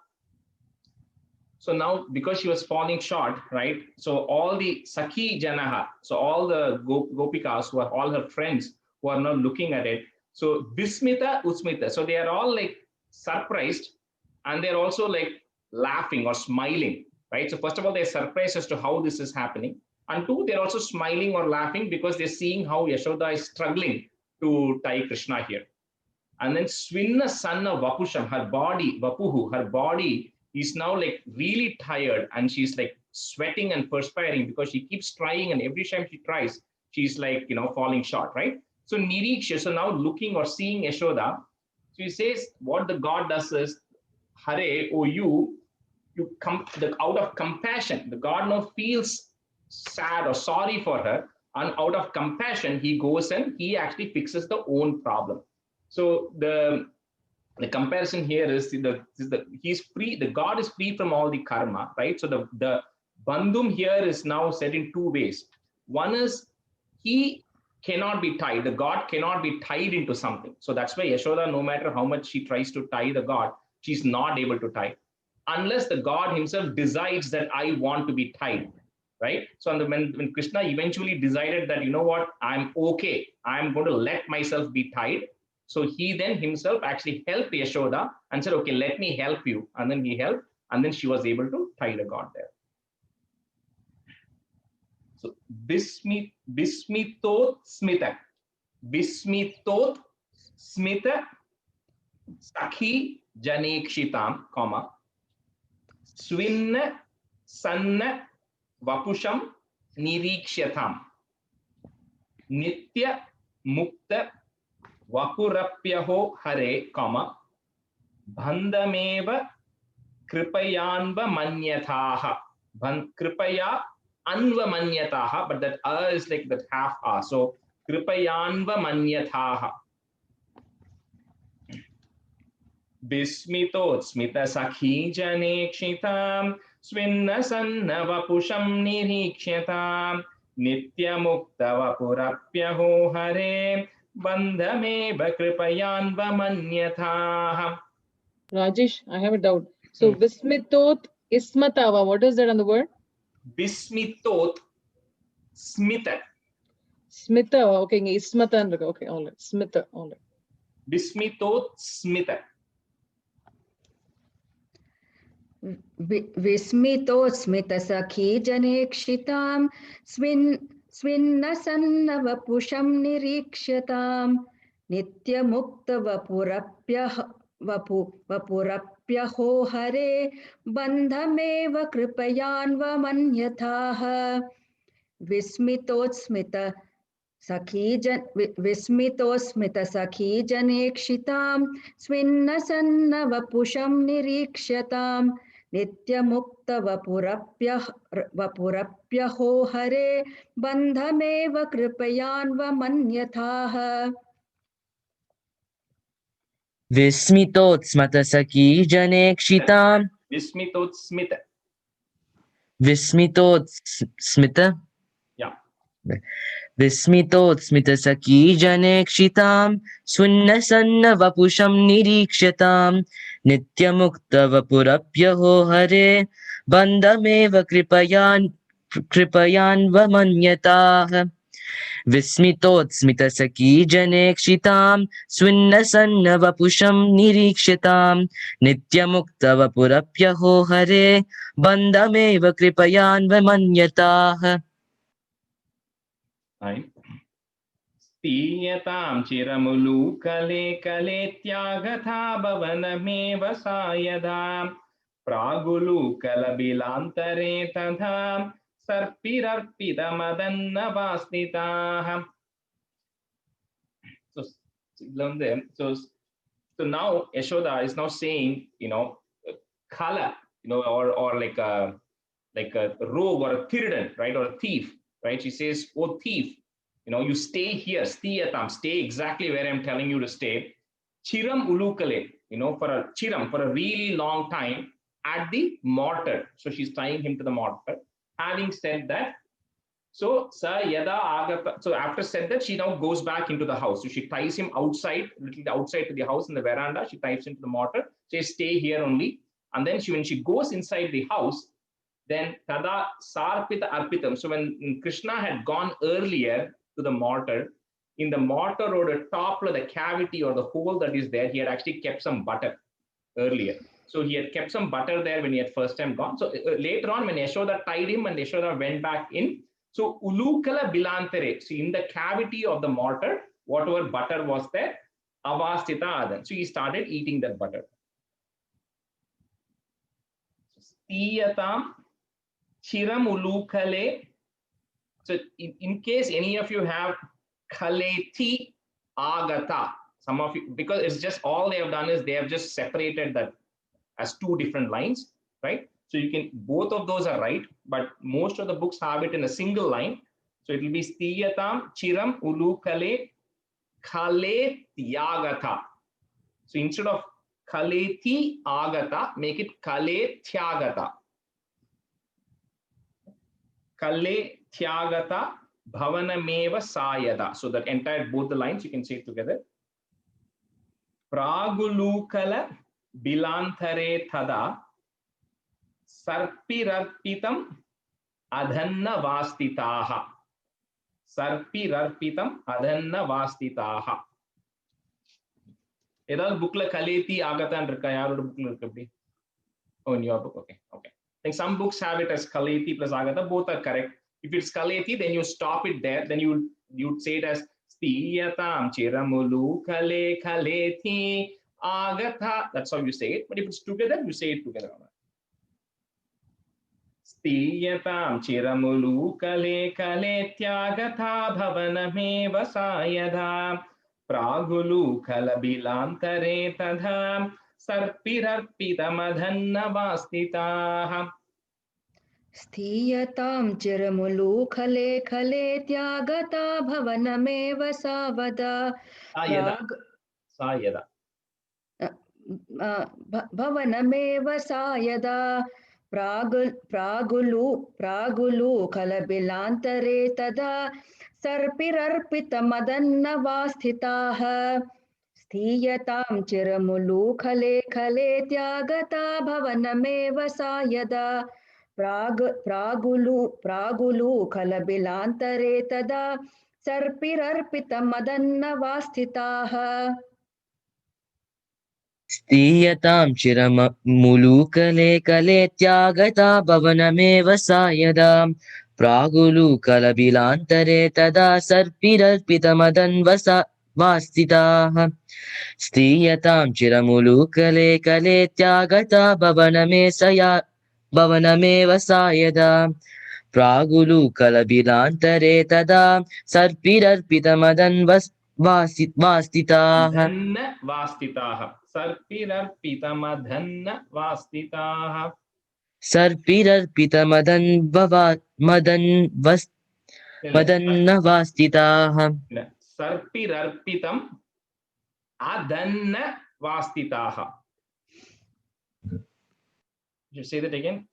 So now, because she was falling short, right? So all the Sakhi Janaha, so all the Gopikas, who are all her friends, who are now looking at it. So Bismita, Usmita. So they are all like surprised, and they're also like laughing or smiling, right? So first of all, they're surprised as to how this is happening. And two, they're also smiling or laughing because they're seeing how Yashoda is struggling to tie Krishna here. And then Svinna Sanna Vapusham, her body, Vapuhu, her body is now like really tired, and she's like sweating and perspiring because she keeps trying, and every time she tries, she's like, falling short, right? So Niriksha, so now looking or seeing Yashoda, so he says what the God does is, Hare, oh you come out of compassion. The God now feels sad or sorry for her, and out of compassion, he goes and he actually fixes the own problem. So the comparison here is he's free. The God is free from all the karma, right? So the bandhum here is now said in two ways. One is he cannot be tied. The God cannot be tied into something. So that's why Yashoda, no matter how much she tries to tie the God, she's not able to tie, unless the God himself decides that I want to be tied, right? So when Krishna eventually decided that, you know what, I'm okay, I'm going to let myself be tied. So he then himself actually helped Yashoda and said, okay, let me help you. And then he helped, and then she was able to tie the God there. So Bismitot Smita Sakhi Janekshitam, Svinna Sanna Vapusham Nirikshyatam Nitya Mukta Vapurapyaho Hare, Bandhameva Kripayanva Manyataha. Kripaya Anva Manyataha, but that is like that half a. So Kripayanva Manyataha. Bismito Smita Sakhi Janekshitam Svinna Sanna Vapusham Nirikshyatam Nitya Mukta Vapurapyaho Hare Bandhameva Kripayanva Manyatha. Rajesh, I have a doubt. So Vismitot Ismatava, what is that on the word? Bismitot Smita. Smita, okay, Ismata, okay, all right. Smita, all right. Bismitot Smita. Vismito sakhi janekshitam svinna sanna vapusham nirikshatam nitya mukta vapurapyaho वपुरप्यहो हरे बन्धमेव कृपयान्वमन्यथाः विस्मितोत्स्मित सखी जनेक्षितां स्विन्नसन्न वपुषं निरीक्ष्यतां वपुरप्यहो हरे बन्धमेव कृपयान्वमन्यथाः विस्मितोत्स्मत सखी जनेक्षितां Vismitotsmit. विस्मितोत्स्मित Yeah. विस्मितोत्स्मित सखी जनेक्षितां सुन्नसन्न वपुषं निरीक्ष्यतां नित्यमुक्त वपुरप्यहो हरे बन्धमेव कृपयान्वमन्यताः विस्मितोत्स्मित सखी जनेक्षितां सुन्नसन्न वपुषं निरीक्ष्यतां नित्यमुक्त वपुरप्यहो हरे बन्धमेव कृपयान्वमन्यताः Fine. Stiyatam chiramulukale kaletyagata bhavaname vasayada pragulukalabhilantare tadha sarpirarpidamadanna vasnitaha. So, so now Yashoda is now saying, kala, or like a rogue or a Thirudan, right, or a thief. Right? She says, "Oh thief, you stay here, stiyatam, stay exactly where I'm telling you to stay. Chiram ulukale, for a really long time at the mortar." So she's tying him to the mortar. Having said that, so sa yada agata. So after said that, she now goes back into the house. So she ties him outside, little outside to the house in the veranda. She ties him to the mortar. Says, "Stay here only." And then when she goes inside the house, then tada sarpita arpitam. So when Krishna had gone earlier to the mortar, in the mortar or the top of the cavity or the hole that is there, he had actually kept some butter earlier. So he had kept some butter there when he had first time gone. So later on, when Yashoda tied him and Yashoda went back in, so ulukala bilantere. So in the cavity of the mortar, whatever butter was there, avastita adan. So he started eating that butter. Stiyatam chiram ulukale. So in case any of you have kaleti agata, some of you, because it's just all they have done is they have just separated that as two different lines, right? So you can, both of those are right, but most of the books have it in a single line. So it will be stiyatam chiram ulukale kaletyagata. So instead of kaleti agata, make it kaletyagata. Kaletyagata bhavanameva sayada. So that entire, both the lines, you can say it together. Pragulukala bilantare tada sarpirarpitam adhanna vastitaha. Sarpirarpitam adhanna vastitaha. ஏதாவது bookல கலேத்தி ஆகத்தான் இருக்கா? யாரோட bookல இருக்கு அப்படி? Oh, in your book. Okay. I think some books have it as kaleti plus agata. Both are correct. If it's kaleti, then you stop it there. Then you'd say it as stiyatam chiramulu kale kaleti agata. That's how you say it. But if it's together, you say it together. Stiyatam chiramulu kale kaletyagata bhavanameva sayada pragulukala bilantare tadha sarpirarpidamadhanna vastitaha. स्थीयतां चिरमुलूखले खले त्यागता भवनमेव Savda Sayada. भवनमेव सायदा प्रागुलूखलबिलान्तरे तदा सर्पिरर्पितमदन्न वा स्थिताः स्थीयतां चिरमुलूखले खले त्यागता भवनमेव सायदा प्रागुलूखलबिलान्तरे तदा सर्पिरर्पितमदन्न वा स्थिताः स्थीयतां चिरमुलूकले कलेत्यागता भवनमेव सायदा प्रागुलूकलबिलान्तरे तदा सर्पिरर्पितमदन्वसा वास्तिताः स्त्रीयतां चिरमुलुकले कलेत्यागता भवनमेव सा यदा प्रागुलुकलबिलान्तरे तदा सर्पिरर्पितमदन्वास्तिताः धन्न वास्तिताः सर्पिरर्पितमधन्न वास्तिताः मदन्नवास्तिताः सर्पिरर्पितम् अधन्न वास्तिताः. Just say that again.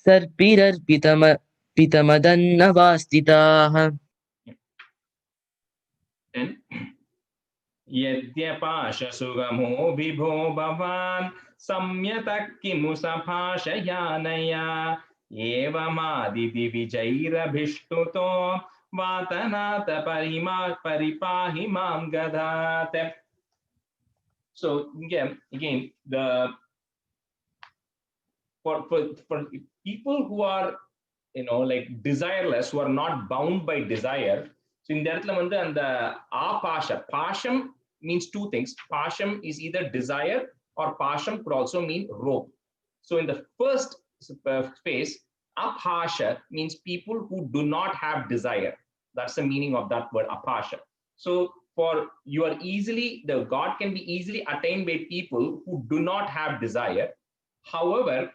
सर्पिरर्पितमदन्नवास्तिताः. Then यद्यपाशसुगमो विभो भवान् सम्यतः किमु सभाषयानया एवमादिदिविजैरभिष्टुतो वातनाथ परिपाहि मां गदात्. So again the for people who are like desireless, who are not bound by desire. So in that and the apasha, pasham means two things. Pasham is either desire, or pasham could also mean rope. So in the first space, apasha means people who do not have desire. That's the meaning of that word apasha. So for you are easily, the God can be easily attained by people who do not have desire. However,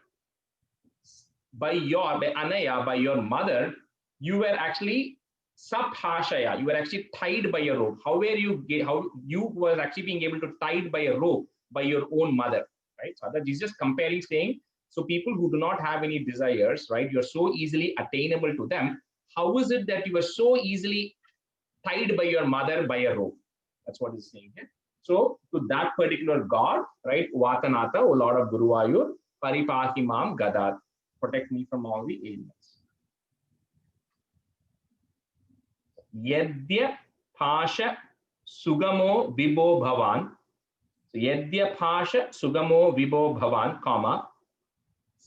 by Anaya, by your mother, you were actually sabhashaya, you were actually tied by a rope. How you were actually being able to tied by a rope by your own mother, right? So that is just comparing, saying, so people who do not have any desires, right? You're so easily attainable to them. How is it that you were so easily tied by your mother by a rope? That's what he's saying here. So to that particular God, right? Vatanatha, O Lord of Guruvayur, Paripahi Mam Gadat, protect me from all the ailments. Yadya Pasha Sugamo Vibho Bhavan. So Yadya Pasha Sugamo Vibho Bhavan, comma,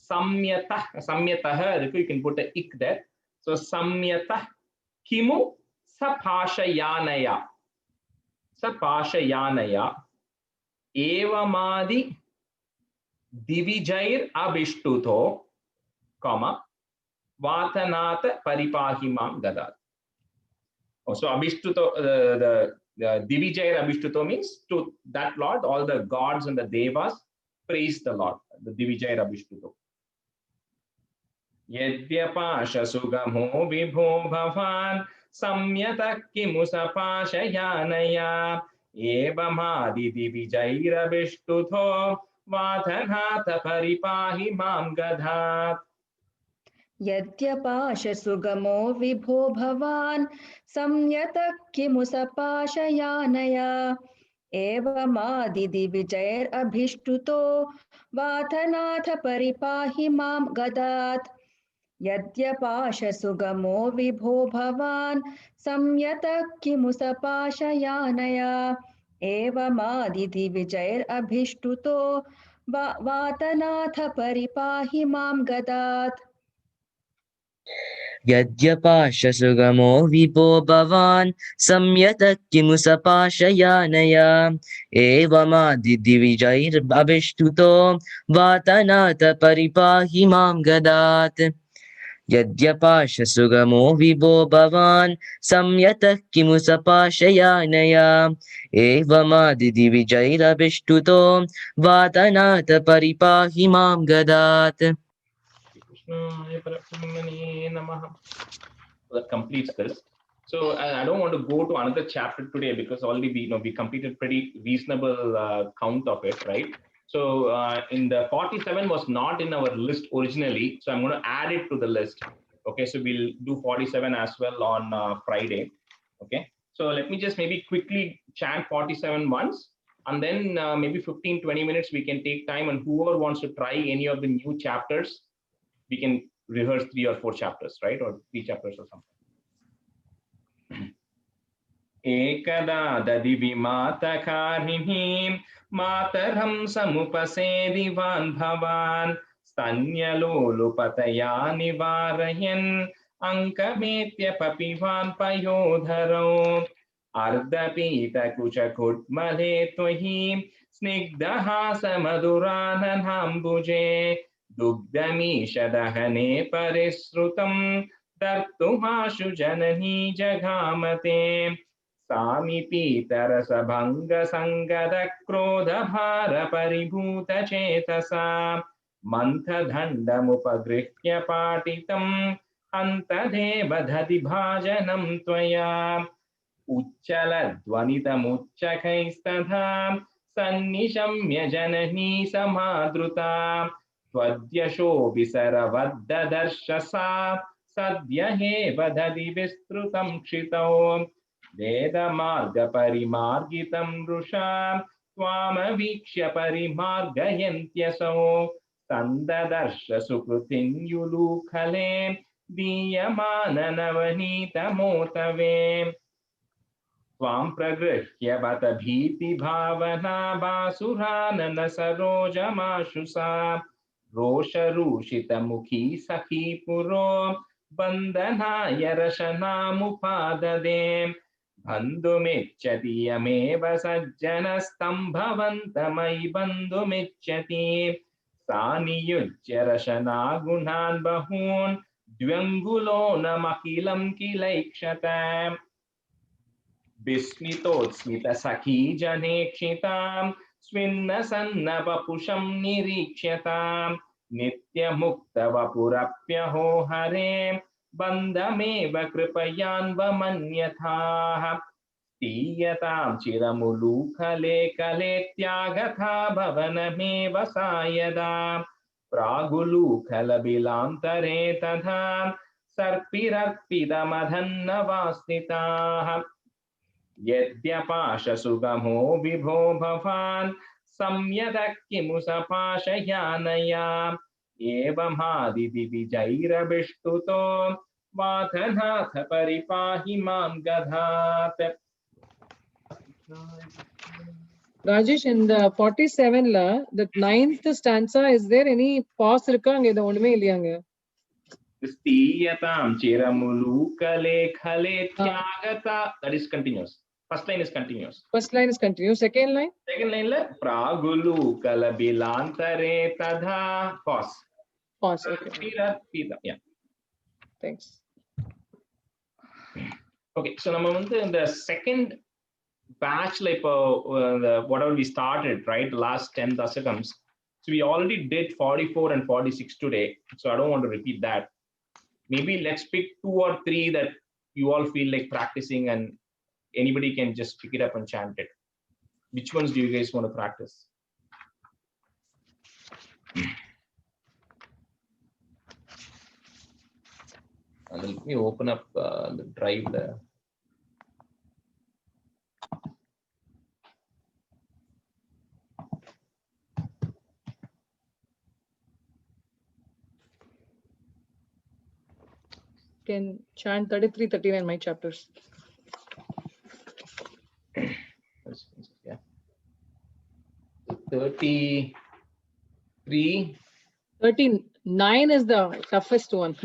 Samyatah, you can put a ik there. So Samyatah Kimu Sapashayanaya. Sapashayanaya Evamadi Divijair Abhishtuto, comma, Vatanatha Paripahimam Gadat. So Abhishtuto, the Divijair Abhishtuto means to that Lord, all the gods and the devas praise the Lord, the Divijair Abhishtuto. Yadyapasha Sugamo Vibho Bhavan Samyata Kimusa Pashayanaya Evamadi Divijair Abhishtuto Vatanatha Paripahi Mam Gadat. यद्यपाशसुगमो विभो भवान् संयतः किमु सपाशयानया एवमादिदिविजैरभिष्टुतो वातनाथ परिपाहि मां गदात् यद्यपाशसुगमो विभो भवान् संयतः किमु सपाशयानया एवमादिदिविजैरभिष्टुतो वातनाथ परिपाहि मां गदात् यद्यपाशसुगमो विभो भवान् संयतः किमु सपाशयानया एवमादिदिविजैरभिष्टुतो वातनाथ परिपाहि मां गदात् यद्यपाशसुगमो विभो भवान् संयतः किमु सपाशयानया एवमादिदिविजैरभिष्टुतो वातनाथ परिपाहि मां गदात्. That completes this. So I don't want to go to another chapter today because already we completed pretty reasonable count of it, right? So in the 47 was not in our list originally, so I'm going to add it to the list. Okay, so we'll do 47 as well on Friday. Okay, so let me just maybe quickly chant 47 once, and then maybe 15-20 minutes we can take time, and whoever wants to try any of the new chapters, we can rehearse 3 or 4 chapters, right? Or 3 chapters or something. Ekada dadivi matakarinhim mataram samupasedivan bhavan stanyalolupataya nivarayan ankametya papivan payodharo अर्धपीतकुचकुड्मले त्वयि स्निग्धहासमधुराननाम्बुजे दुग्धमीशदहने परिसृतं दर्तुमाशु जननी जगामते सामिपीतरसभङ्गसङ्गदक्रोधभारपरिभूतचेतसा मन्थदण्डमुपगृह्य पाटितं हन्तदेव भाजनं त्वया उच्चलध्वनितमुच्चकैस्तथा सन्निशम्य जननी समादृता त्वद्यशो विसरवद्ददर्श सा सद्य एव दधि विस्तृतं क्षितौ वेदमार्गपरिमार्गितं वृषा त्वामवीक्ष्य परिमार्गयन्त्यसौ तन्ददर्श सुकृतिन्युलूखले दीयमाननवनीतमोतवे त्वां प्रगृह्य बत भीतिभावना बासुरानन सरोजमाशुषा रोषरूषितमुखी सखी पुरो बन्धनाय रशनामुपाददे बन्धुमिच्छति यमेव सज्जनस्तम्भवन्तमयि बन्धुमिच्छति सा नियुज्य रशनागुणान् बहून् द्व्यङ्गुलो नमखिलं किलैक्षत विस्मितोत्स्मितसखी जनेक्षितां स्विन्नसन्नवपुषं निरीक्ष्यतां नित्यमुक्तवपुरप्यहो हरे बन्धमेव कृपयान्वमन्यथाः तीयतां चिरमुलूखले कले त्यागथा भवनमेव सा यदा प्रागुलूखलबिलान्तरे तथा सर्पिरर्पितमधन्नवास्थिताः यद्यपाशसुगमो विभो भवान् संयतः किमु सपाशयानया एवमादिदिविजैरभिष्टुतो वातनाथ परिपाहि मां गधात्. Rajesh, in the 47 la, the 9th stanza, is there any pause irukanga? The ondume illiyanga. Sthiyatam chiramulukale khale tyagata. That is continuous. First line is continuous. First line is continuous. Second line? Second line la pragulukala bilantare tadha. Pause. Pause. Okay. Yeah. Thanks. Okay. So in the second batch, like whatever we started, right? The last 10 dasakams. So we already did 44 and 46 today. So I don't want to repeat that. Maybe let's pick 2 or 3 that you all feel like practicing and anybody can just pick it up and chant it. Which ones do you guys want to practice? Let me open up the drive there. Can chant 33, 39, my chapters. Yeah. 33. 39 is the toughest one.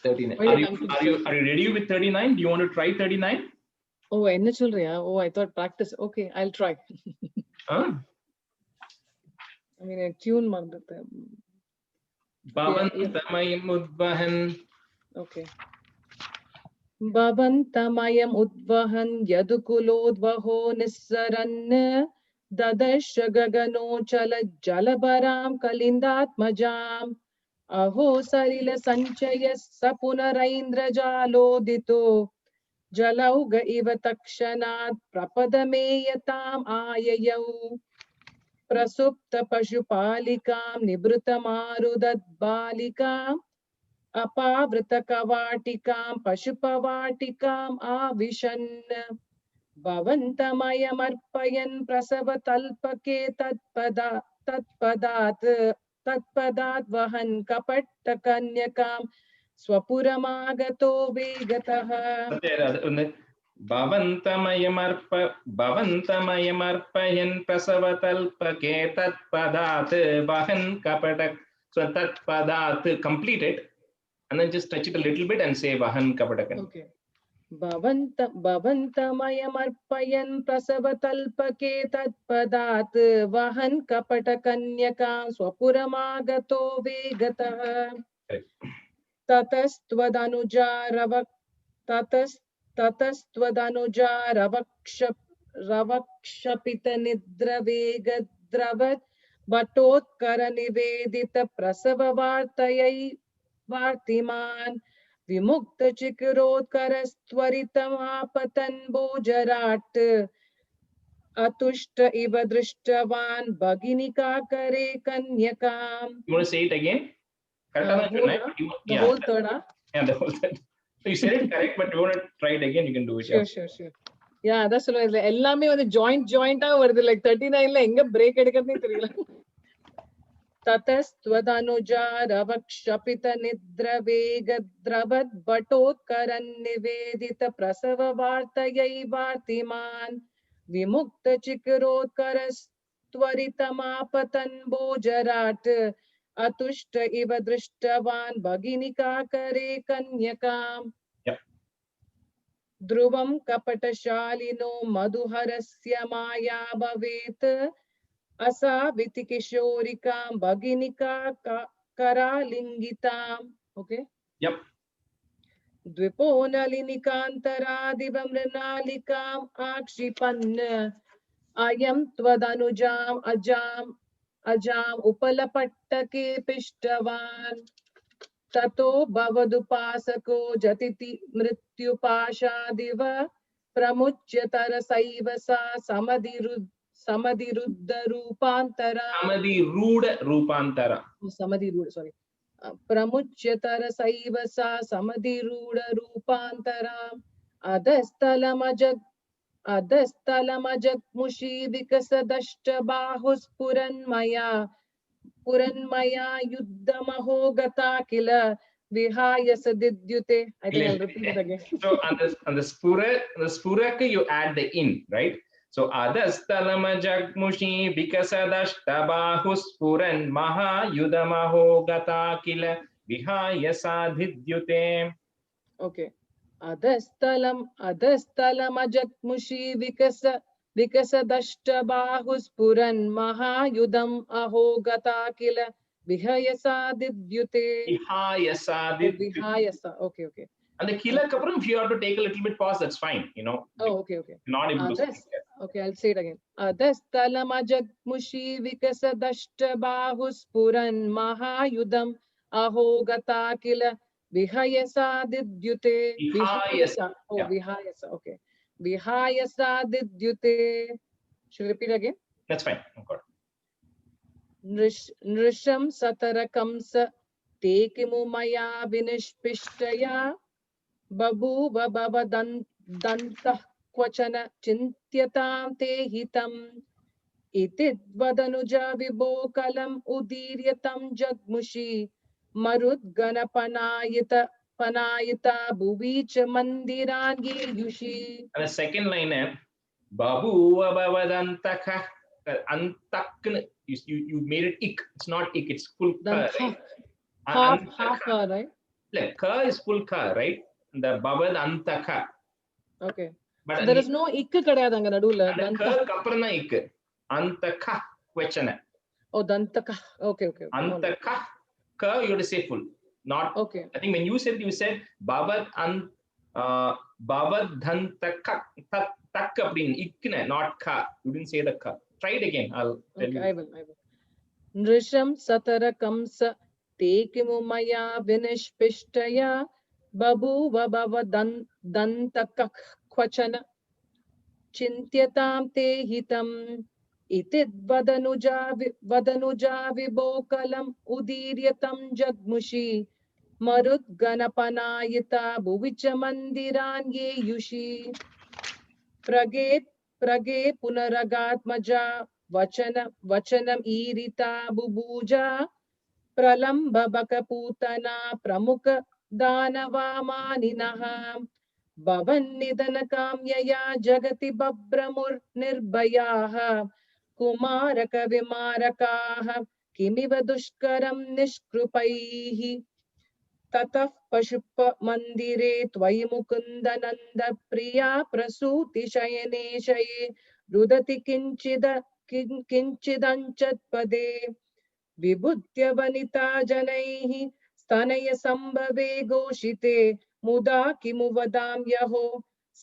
39. Are you ready with 39? Do you want to try 39? Oh, enna solriya? Oh, I thought practice. Okay, I'll try. Huh? I mean, a tune mandate. Bhavantamayam udvahan. Okay. Bhavantamayam udvahan yadukulodvaho nissaran dadasha gagano chala jalabaram kalindatmajam aho sarila sanchayas sapunaraindra jalodito jalauga iva takshanat prapadameyatam ayayau प्रसुप्त पशुपालिकां निवृतमारुदद्बालिकां अपावृत कवाटिकां पशुपवाटिकां आविशन् भवन्तमयमर्पयन् प्रसवतल्पके तत्पदात् वहन् कपट्टकन्यकां स्वपुरमागतो वेगतः. भवन्तमयमर्पयन् प्रसवतल्पके तत्पदात् वहन् कपटक. So tatpadat, complete it and then just touch it a little bit and say vahan kapatakan. Okay. भवन्तमयमर्पयन् प्रसवतल्पके तत्पदात् वहन् कपटकन्यकां स्वपुरमागतो वेगतः रवक्षपितनिद्रवेगद्रवत् भटोत्करनिवेदित प्रसववार्तयै वार्तिमान् विमुक्तचिकुरोत्करस्त्वरितमापतन् भोजराट् अतुष्ट इव दृष्टवान् भगिनिकाकरे कन्यकाम्. You want to say it again? Correct, The whole third. Yeah, the whole third. So you said it correct, but you want to try it again, you can do it. Sure. Yeah, that's what எல்லாமே வந்து joint வருது. Like 39ல எங்க break எடுக்கிறதுனே தெரியல. ततस्त्वदनुजा रवक्षपितनिद्रवेगद्रवद् भटोत्करन्निवेदित प्रसववार्तयै वार्तिमान् विमुक्तचिकुरोत्करस्त्वरितमापतन् भोजराट् अतुष्ट इव दृष्टवान् भगिनिकाकरे कन्यकाम्. ध्रुवं कपटशालिनो मधुहरस्य माया भवेत् असाविति किशोरिकां भगिनिका करालिङ्गिताम्. Okay. Yep. द्विपो नलिनिकान्तरादिव मृणालिकाम् आक्षिपन् अयं त्वदनुजाम् अजाम् उपलपट्टके पिष्टवान् ततो भवदुपासको जतिति मृत्युपाशादिव प्रमुच्यतरसैव सा समधिरुद्ध रूपान्तरा. Sorry. प्रमुच्यतरसैव सा समधिरूढ रूपान्तरा अधस्तलमजग्मुषी विकसदष्टबाहुस्फुरन्मया युद्धमहो गता किल विहाय सदिद्युते. I think I'll repeat it again. So on the spuraka you add the in, right? So adhastalamajagmushi vikasadashtabahuspuran mahayudamaho gata kila vihaya sadhidyute. Okay. Adhastalamajagmushi vikasadashtabahuspuran mahayudam aho gata kila vihaya sadhidyute. Vihaya sadhidyute. Okay. And the kila kapram, if you have to take a little bit pause, that's fine, you know. Oh, okay. Not able to. Okay, I'll say it again. Adhastalamajagmushi vikasadashtabahuspuran mahayudam aho gata kila vihayasa didyute. Vihayasa. Oh, yeah. Vihayasa. Okay. Vihayasa didyute. Should I repeat again? That's fine. Okay. Nrisham satarakamsa te kimu maya vinishpishtaya babhuva bhavadantah क्वचन चिन्त्यतां ते हितम् इति वदनुजा विभोकलम् उदीर्यतं जग्मुषी मरुद्गणपनायिता भुवि च मन्दिराङ्गीयुषी. And the second line, Babu Abavadantaka Antak, you made it ik. It's not ik, it's full ka, right? Half ka, right? Like ka is full ka, right? The Bavad Antaka. Okay. But so there is no ik kadayadu anga nadula. Ka kaprana ik. Antaka kvachana. Oh, dantaka. Okay. Antaka ka you have to say full. Not okay. I think when you said Bavad Dhantaka tak apdin ikna, not ka. You didn't say the ka. Try it again. I'll tell you. I will. Nrisham satarakamsa te kimu maya vinishpishtaya babhuva bhavadantaka क्वचन चिन्त्यतां ते हितम् इति वदनुजा विभोकलम् उदीर्यतं जग्मुषी मरुद्गणपनायिता भुवि च मन्दिराङ्गेयुषी. प्रगे पुनरगात्मजा वचनम् ईरिता बुभुजा प्रलम्ब बकपूतना प्रमुख दानवामानिनः भवन्निधनकाम्यया जगति बभ्रमुर्निर्भयाः कुमारकविमारकाः किमिव दुष्करं निष्कृपैः. ततः पशुप मंदिरे त्वयि मुकुन्द नंद प्रिया प्रसूति शयने शये रुदति किंचिदंचत्पदे विभुत्य वनिता जनैः स्तनय संभवे घोषिते मुदा किमु वदाम्यहो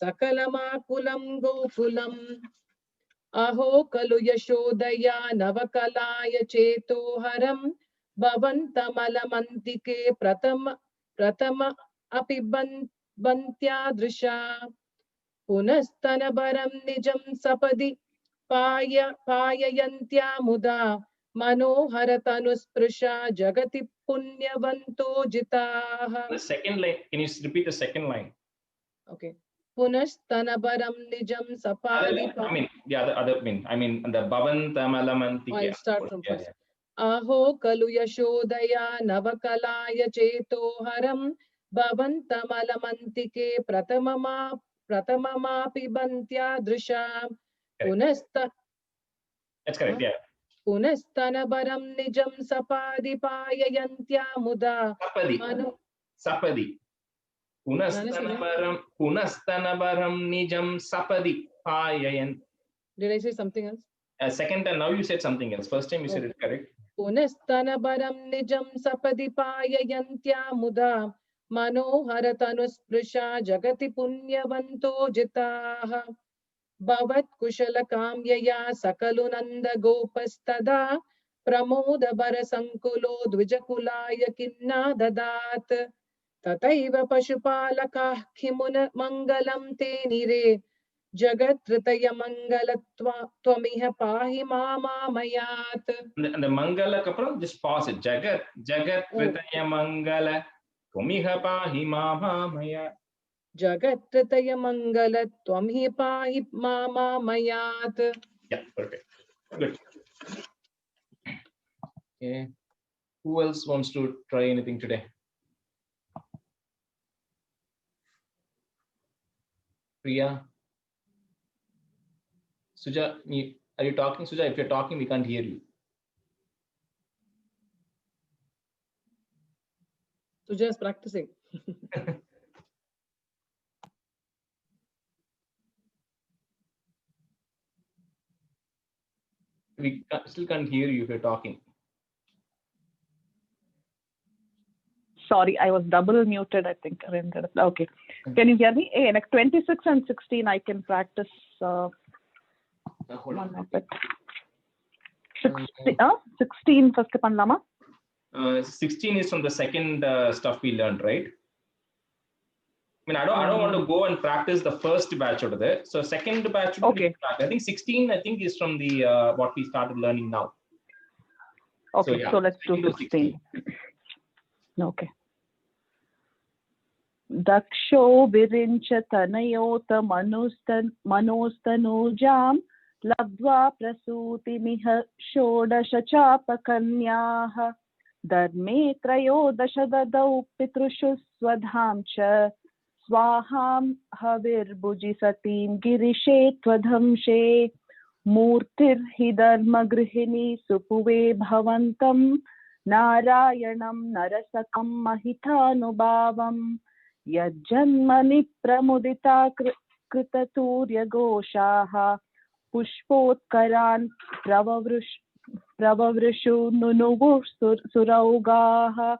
सकलमाकुलं गोकुलम् अहो खलु यशोदया नवकलाय चेतोहरं भवन्तमलमन्तिके प्रथम अपि बन्त्यादृशा पुनस्तनबरं निजं सपदि पाययन्त्या मुदा मनोहरतनुस्पृशा जगति पुण्यवन्तो जिताः. The second line, can you repeat the second line? Okay. पुनस्तनबरं निजं सपादि. I mean, the other mean, I mean the Bhavantamalamantike. I'll start from first. अहो खलु यशोदया नवकलाय चेतोहरं भवन्तमलमन्तिके प्रथममापि बन्त्यादृशा That's correct, yeah. पुनस्तनबरं निजं सपादि पाययन्त्या मुदा sapadi punastanabaram nijam sapadi payayan. Did I say something else? Second time, now you said something else. First time you said it correct. पुनस्तनबरं निजं सपदि पाययन्त्या मुदा मनोहरतनुस्पृशा जगति पुण्यवन्तो जिताः भवत्कुशलकाम्यया सकलु नन्दगोपस्तदा प्रमोदभरसङ्कुलो द्विजकुलाय किन्ना ददात् तथैव पशुपालकाः किमुन मङ्गलं ते निरे जगत्त्रतय मङ्गलत्वमिह पाहि मामामयात्. And the mangala kapram, just pause it. Jagat ritaya mangala tumiha pahi mamamaya. Jagattritaya mangala twamhi pahi mamamayat. Yeah, perfect. Good. Okay. Who else wants to try anything today? Priya? Suja, are you talking, Suja? If you're talking, we can't hear you. Suja is practicing. We still can't hear you if you're talking. Sorry, I was double muted, I think. Okay. Can you hear me? Hey, like 26 and 16, I can practice. Hold on. 16 first panlama. 16 is from the second stuff we learned, right? I mean, I don't want to go and practice the first batch out of there. So second batch. Okay. I think 16. I think is from the what we started learning now. Okay, so let's do 16. Okay. Daksho virincha tanayot manostanoojam labdva prasuti miha shodasha chapakanyah dharme trayodasha dadau pitrushu swadham cha swaham havirbhuji satim girishe twadhamshe murtir hidharmagrihini supuve bhavantam Narayanam narasakam mahithanubhavam yajjanmani pramudita kritaturya goshaha pushpotkaran pravavrishu nunuvu suraugaha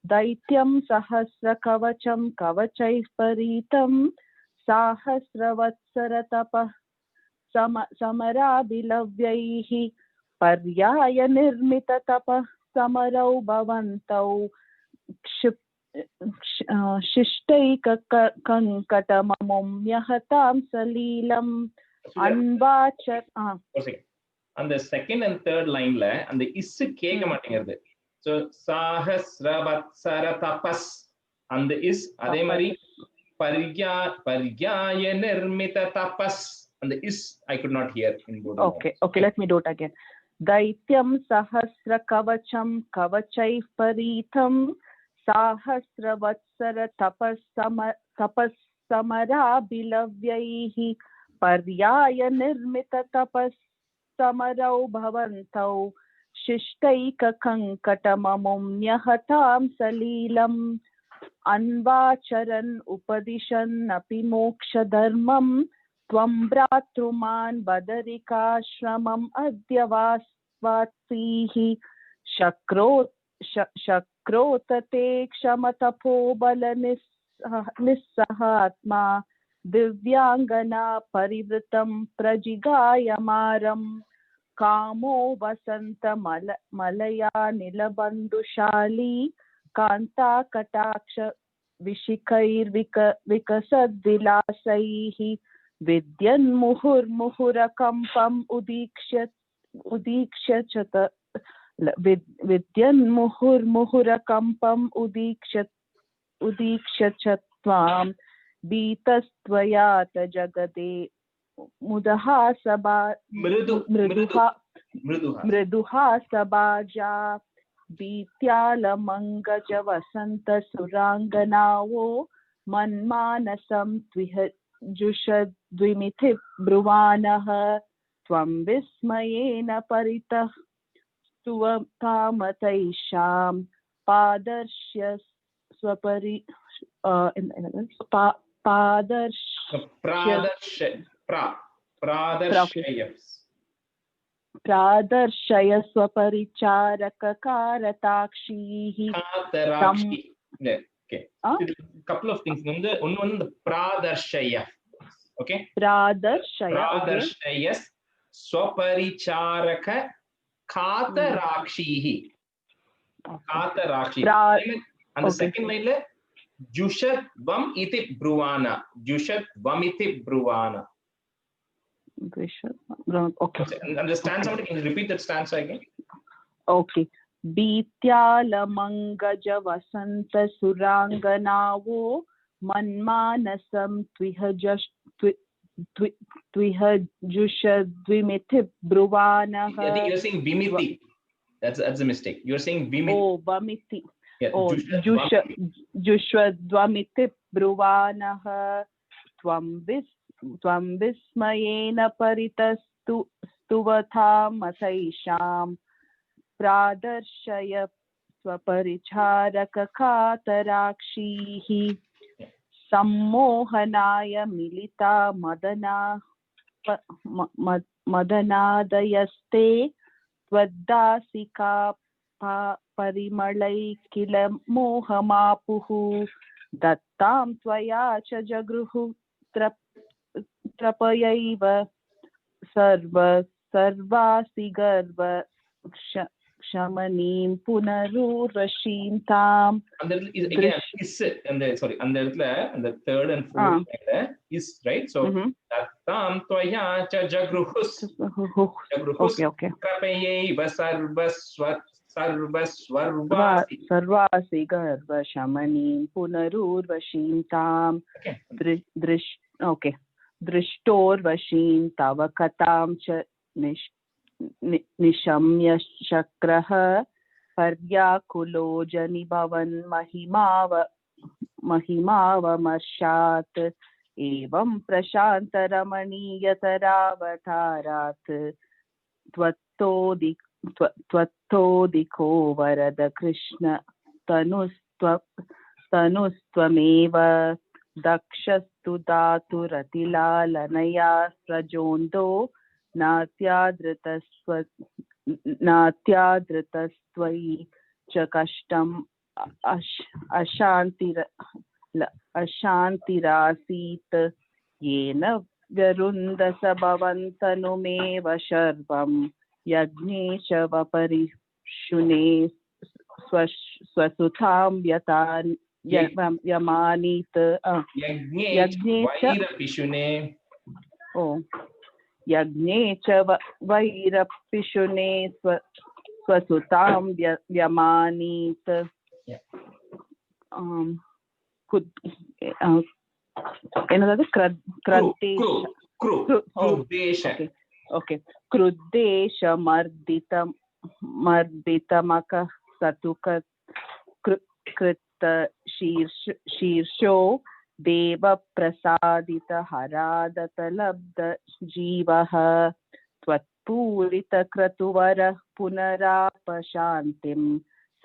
daityam sahasra kavacham kavachaih paritam sahasravatsara tapah samarabilavyaihi paryaya nirmita tapah Samarau bhavantau shishtaika kankatamamum yahatam salilam anvachat. And the second and third line la and the is keka matingiradhu. So sahasravatsara tapas and the is adhe mari paryaya nirmita tapas and the is I could not hear in both. Okay, let me do it again. Daityam sahasra kavacham kavachaih paritam sahasravatsara tapas samara bilavyaihi paryaya nirmita tapas samarau bhavantau shishtaika kankatamamum nyahatam salilam अन्वाचरन् उपदिशन्नपि मोक्षधर्मं त्वं भ्रातृमान् बदरिकाश्रमम् अद्य वात्सीः शक्रोत ते क्षमतपोबलनिस्सहात्मा दिव्यांगना परिवृतं प्रजिगायमारं कामो वसन्तमलया निलबन्धुशाली कान्ताकटाक्ष विकसद्विलासैः विद्यन्मुहुर्मुहुरकम्पम् उदीक्ष्य च त्वां भीतस्त्वयात जगदे मृदुहा सबाजा भीत्यालमङ्गज वसन्त सुराङ्गनावो मन्मानसं त्विह जुषद्विमिथि ब्रुवानः त्वं विस्मयेन परितः स्तुवतामतैषां पादर्श्य स्वपरि प्रादर्शय स्वपरिचारककारताक्षीः couple of things one the pradarshaya okay pradarshaya swaparicharaka khatarakshihi khatarakshihi and the second line le jushatvam iti bruvana okay and the stanza can you repeat that stanza again okay भीत्यालमङ्गज Vasant सुराङ्गनावो मन्मानसं त्विह जुषद्विमिथि ब्रुवानः I think you're saying vimiti that's a mistake you're saying vimiti oh vamiti yeah, oh jushadvamithi ब्रुवानः त्वं विस्मयेन परितस्तु स्तुवतामथैषाम् प्रादर्शय स्वपरिचारककातराक्षीः सम्मोहनाय मिलिता मदनादयस्ते त्वद्दासिका परिमलै किल मोहमापुः दत्तां त्वया च जगृहुः त्रपयैव सर्वासि गर्व क्षमनीं पुनरुर्वशीं ताम् and there is again is and the sorry and the third and fourth is right so tattam tvaya cha jagruhus okay kapayeva sarvasi garva shamanim punarurvashim tam drishtorvashim tava katam cha निशम्य शक्रः पर्याकुलो जनिभवन् महिमावमर्शात् एवं प्रशान्तरमणीयतरावतारात् त्वत्तोदिको वरद कृष्ण तनुस्त्वमेव दक्षस्तु दातुरतिलालनया प्रजोन्दो नात्यादृतस्त्वयि च कष्टम् अशान्तिरासीत् येन व्यरुन्धस भवन्तनुमेव शर्वं यज्ञे च वपरिशुने स्वसुतां यमानीत यज्ञे च यज्ञे च वैरपिशुने स्वसुतां व्यमानीत ಏನದು ಕ್ರುದ್ದೇಶ ಮರ್ದಿತಮಕ ಸತುಕ ಕೃತ ಶೀರ್ಷೋ ದೇವ ಪ್ರಸಾದಿತ ಹರಾದತ ಲಬ್ಧ ಜೀವಃ ತ್ವತ್ಪೂರಿತ ಕ್ರತುವರ ಪುನರಾಪಶಾಂತಿಂ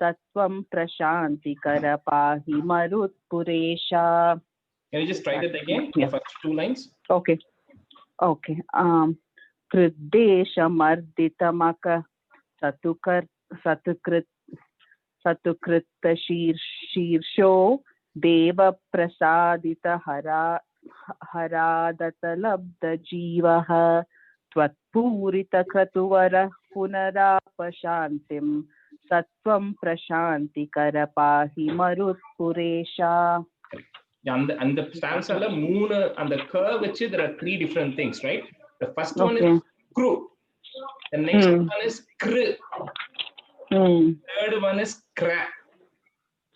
Sattvam Prashantikara Pahi Marutpuresha. Can you just try that again? Yeah. The first two lines. Okay. Okay. Kriddesha Marditamaka Satukrit Satukritta Shirsho Deva Prasadita Haradata Labda Jivaha Twatpurita Kratuvara Punarapashantim Sattvam Prashanti Karapahi Marutpuresha. And the stanza moon and the curve which there are three different things, right? The first one Okay. is kru. The next one is kr. Third one is kra.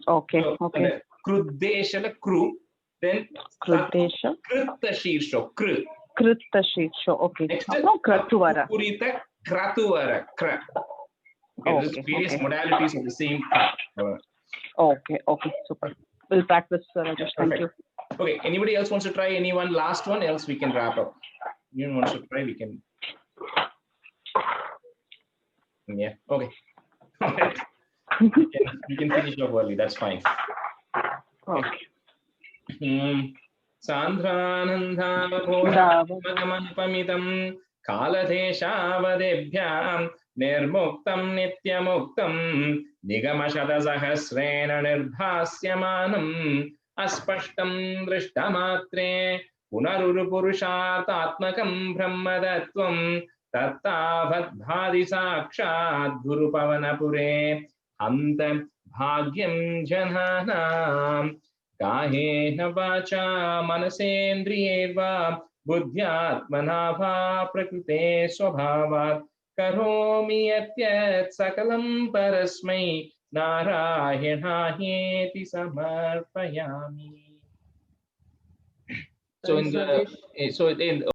Okay. So, Okay. Kruddesha kru. Then Kruddesha. Kritta Shirsho kru. Kritta Shirsho. Okay. Next No, Kratuvara. Purita Kratuvara kra. Okay, there's Okay, various okay. modalities of the same kra. Okay. Okay. Super. We'll practice, Rajesh. Thank you. Okay, anybody else wants to try anyone last one, else we can wrap up. You wants to try, we can. Yeah, okay. We can finish up early, that's fine. Okay. Sandranandhamapamitam kaladeshavadebhyam nirmuktam nityamuktam nigamashadasahasrena nirbhasyamanam aspashtam drishtamatre punarurupurushartatmakam brahmadattvam tattavatbhadi sakshat gurupavanapure antam bhagyam jananam काहेन वाचा मनसेन्द्रियैर्वा बुद्ध्यात्मना वा प्रकृते स्वभावात् करोमि यत् सकलं परस्मै नारायणायेति समर्पयामि. So in the